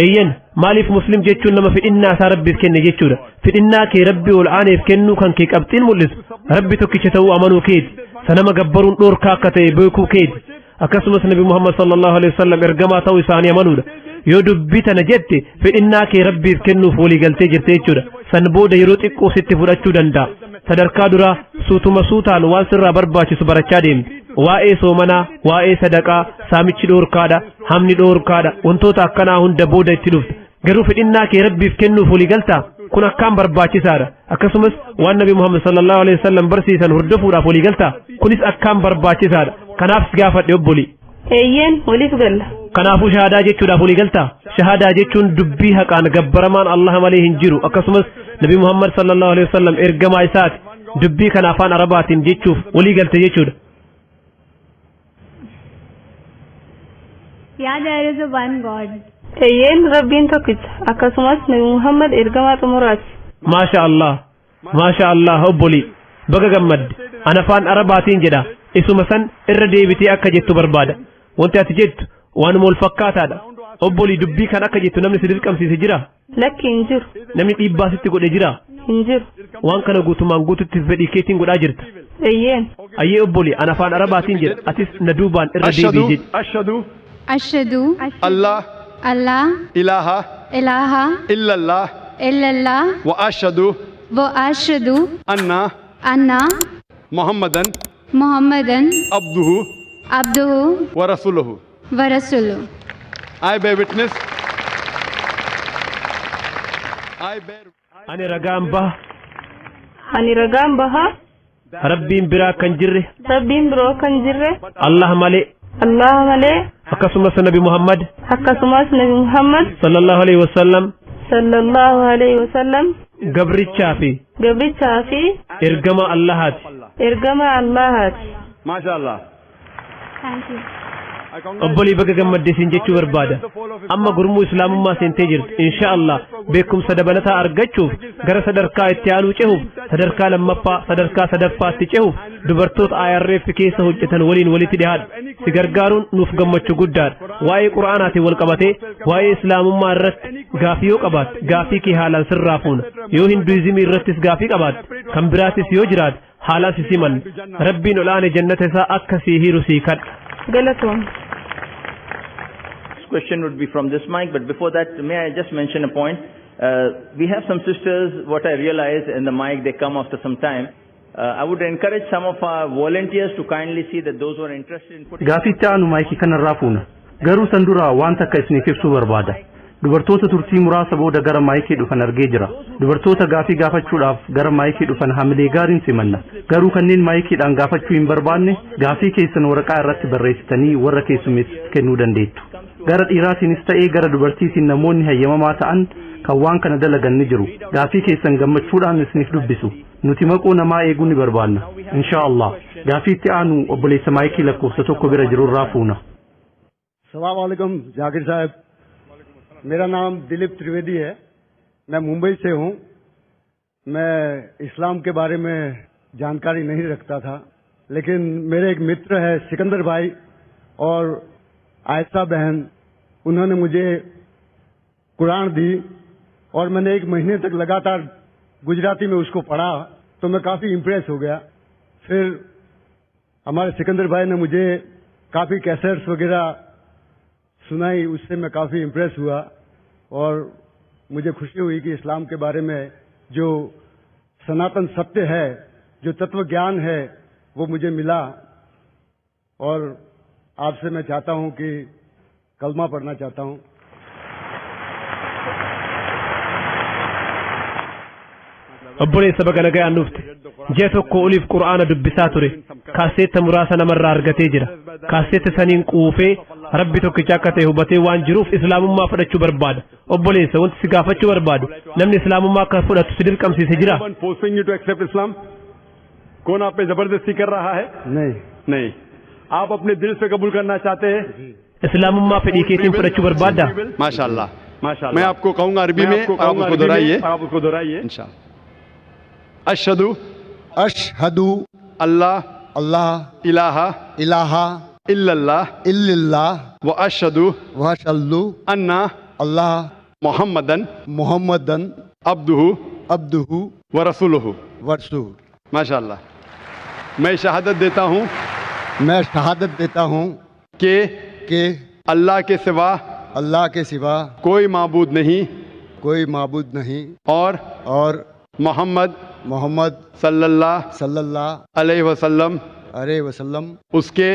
Eeyyen maaliif muslim jechuun nama fedhinnaa isaa rabbiif kenne jechuudha. Fedhinnaa kee rabbii ol aaneef kennuu kan kee qabxiin mul'isu rabbi tokkicha ta'uu amanuu keeti. Sanama gabbaruun dhoorkaa akka ta'e beekuu keeti. Akkasumas nabi Muhammad sallallahu alaihi wasallam ergamaa ta'uu isaanii amanuudha. Yoo dubbii tana jette fedhinnaa kee rabbiif kennuuf walii galtee jirte jechuudha. San booda yeroo xiqqoo sitti fudhachuu danda'a. Sadarkaa duraa suutuma suutaan waan sirraa barbaachisu barachaa deemti. Waa'ee soomanaa, waa'ee sadaqaa, saamichi dhoorkaadha, hamni dhoorkaadha, wantoota akkanaa hunda booda itti dhufta. Garuu fedhinnaa kee rabbiif kennuuf walii galtaa? Kun akkaan barbaachisaadha. Akkasumas waan nabi Muhammad sallallahu alaihi wasallam barsiisan hordofuudhaaf walii galtaa? Kunis akkaan barbaachisaadha. Kanaaf si gaafadhe obboli. Eeyyeen waliif galla. Kanaafuu shahaadaa jechuudhaaf walii galtaa? Shahaadaa jechuun dubbii haqaan gabbaramaan Allah malee hin jiru. Akkasumas nabi Muhammad sallallahu alaihi wasallam ergamaa isaati. Dubbii kana afaan arabaatiin jechuuf walii galte jechuudha. Yeah, there is a one God. Eeyyeen rabbiin tokkicha akkasumas nabi Muhammad ergamaa xumuraati. Maasha Allah. Maasha Allah obboli. Baga gammadde. An afaan arabaatiin jedha. Isuma san irra deebitee akka jettu barbaada. Wanti ati jettu waanuma wal fakkaataadha. Obboli dubbii kan akka jettu namni si dirqamsiise jira? Lakki hin jiru. Namni dhiibbaa sitti godhe jira? Hin jiru. Waan kana guutumaan guututti fedhii keetiin godhaa jirta. Eeyyeen. Ayyee obboli an afaan arabaatiin jedha. Atis na duubaan irra deebii jedhi. Ashhadu Ashhadu Allah Allah ilaha ilaha illallah illallah wa ashhadu anna Muhammadan Muhammadan abduhu abduhu wa rasuluhu. wa rasuluhu. I bear witness. Ani ragaan baha. Ani ragaan baha. Rabbiin biraa kan jirre. Rabbiin biroo kan jirre. Allah malee. Allah malee. Akkasumas nabi Muhammad. Akkasumas nabi Muhammad. Sallallahu alaihi wasallam. Sallallahu alaihi wasallam. Gabrichaa fi. Gabrichaa fi. Ergama Allahaati. Ergama Allahaati. MashaAllah. Thank you. Obbolii baga gammaddee siin jechuu barbaada. Amma gurmuu islaamummaa seentee jirti. Inshaallah beekumsa dabalataa argachuuf gara sadarkaa itti aanuu cehuuf sadarkaa lammaffaa sadarkaa sadaffaatti cehuuf dubartoota IRF keessa hojjetan waliin walitti dhihaadha. Si gargaaruun nuuf gammachuu guddaadha. Waa'ee quraanaatiin wal qabatee waa'ee islaamummaa irratti gaafii yoo qabaatte gaafii kee haalaan sirraa fuuna. Yoo hinduizimii irrattis gaafii qabaatte kan biraatis yoo jiraate haalaan si siman. Rabbiin olaane jannata isaa akka sii hiru sii kadha. Galatoom. question would be from this mic, but before that, may I just mention a point? We have some sisters, what I realize in the mic, they come after some time. I would encourage some of our volunteers to kindly see that those who are interested in putting... Gaaficha aanu maayikii kanarraa fuuna. Garuu san dura waan takka isiniif ibsuu barbaada. Dubartoota turtii muraasa booda gara maayikii dhufan argee jira. Dubartoota gaafii gaafachuudhaaf gara maayikii dhufan hamilee gaariin simanna. Garuu kanneen maayikiidhaan gaafachuu hin barbaanne gaafii keessan waraqaa irratti barreessitanii warra keessummeessitti kennuu dandeettu. Gara dhiiraatiinis ta'ee gara dubartiitiin namoonni hayyamamaa ta'an kan waan kana dalagan ni jiru. Gaafii keessan gammachuudhaan isiniif dubbisu. Nuti maqoo namaa eeguu ni barbaanna. Inshaallah. Gaafii itti aanu obboleessa maayikii lakkoofsa tokko bira jirurraa fuuna. अस्सलाम वालेकुम जाकिर साहब, मेरा नाम दिलीप त्रिवेदी है, मैं मुंबई से हूँ। मैं इस्लाम के बारे में जानकारी नहीं रखता था, लेकिन मेरे एक मित्र है सिकंदर भाई और आयशा बहन, उन्होंने मुझे कुरान दी और मैंने 1 महीने तक लगातार गुजराती में उसको पढ़ा तो मैं काफ़ी इम्प्रेस हो गया। फिर हमारे सिकंदर भाई ने मुझे काफ़ी कैसेट्स वगैरह सुनाई, उससे मैं काफ़ी इम्प्रेस हुआ और मुझे खुशी हुई कि इस्लाम के बारे में जो सनातन सत्य है, जो तत्व ज्ञान है, वो मुझे मिला। और आपसे मैं चाहता हूँ कि कलमा पढ़ना चाहता हूँ। obboleessa baga nagaan dhufte ji'a tokko oliif qura'aana dubbisaa ture kaaseetta muraasa namarraa argatee jira kaaseetta saniin quufee rabbi tokkicha akka ta'e hubatee waan jiruuf islaamummaa fudhachuu barbaada obboleessa wanti si gaafachuu barbaadu namni islaamummaa akka fudhatu si dirqamsiise jira forcing you to accept Islam? कौन आप पे जबरदस्ती कर रहा है? नहीं। आप अपने दिल से कबूल करना चाहते हैं? इस्लामुम्मा फीडी केtiin fudhachuu barbaada? माशाअल्लाह। मैं आपको कहूंगा अरबी में, आप उसको दोहराइए इंशाअल्लाह। अशहदु अशहदु अल्लाह अल्लाह इलाहा इलाहा इल्लल्लाह इल्लल्लाह व अशहदु अन्ना अल्लाह मुहम्मदन अब्दुहु व रसूलुहु माशाअल्लाह। मैं शहादत देता हूँ कि अल्लाह के सिवा कोई माबूद नहीं और मोहम्मद सल्लल्लाहु अलैहि वसल्लम उसके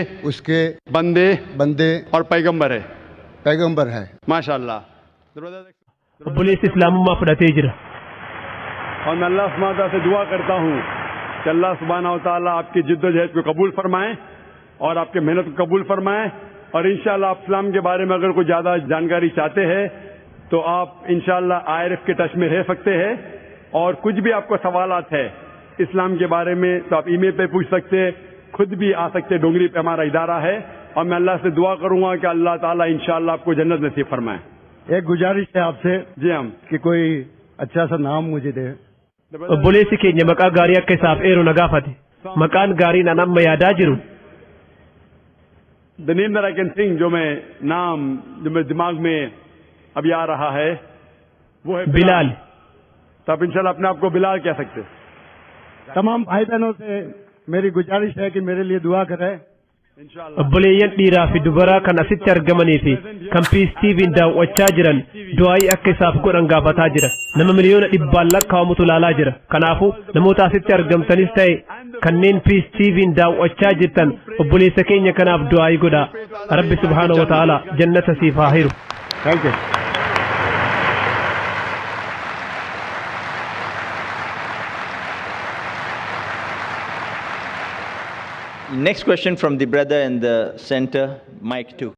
बंदे और पैगंबर है माशाअल्लाह। obboleessi islaamummaa fudhatee jira और मैं अल्लाह सुब्हानहू तआला से दुआ करता हूँ कि अल्लाह सुब्हानहू तआला आपकी जिद्दोजहद को कबूल फरमाएं और आपके मेहनत को कबूल फरमाएं। और इंशाअल्लाह आप इस्लाम के बारे में अगर कोई ज़्यादा जानकारी चाहते हैं तो आप इंशाअल्लाह IRF के टच में रह सकते हैं और कुछ भी आपको सवालात है इस्लाम के बारे में तो आप ईमेल पे पूछ सकते हैं, खुद भी आ सकते हैं। डोंगरी पे हमारा इदारा है और मैं अल्लाह से दुआ करूंगा कि अल्लाह ताला इंशाअल्लाह आपको जन्नत नसीब फरमाए। एक गुजारिश है आपसे जी हम कि कोई अच्छा सा नाम मुझे दे। obboleessi keenya maqaa gaarii akka isaaf eeru na gaafate maqaan gaariin an amma yaadaa jiru the name that I can think जो मेरे दिमाग में अभी आ रहा है वो है बिलाल। तो आप इंशाल्लाह अपने आप को बिलाल कह सकते। तमाम भाई बहनों से मेरी गुजारिश है कि मेरे लिए दुआ करें। obboleeyyan dhiiraa fi dubaraa kan asitti argamanii fi kan Peace TV'n daawwachaa jiran du'aa'ii akka isaaf godhan gaafataa jira. Nama miliyoona 100 lakkaa'amutu ilaalaa jira. Kanaafuu namoota asitti argamtanis ta'e kanneen Peace TV'n daawwachaa jirtan obboleessa keenya kanaaf du'aa'ii godhaa. Rabbi subhaanahu wa ta'ala jannata siif haa hiru. Thank you. Next question from the brother in the center, mic 2.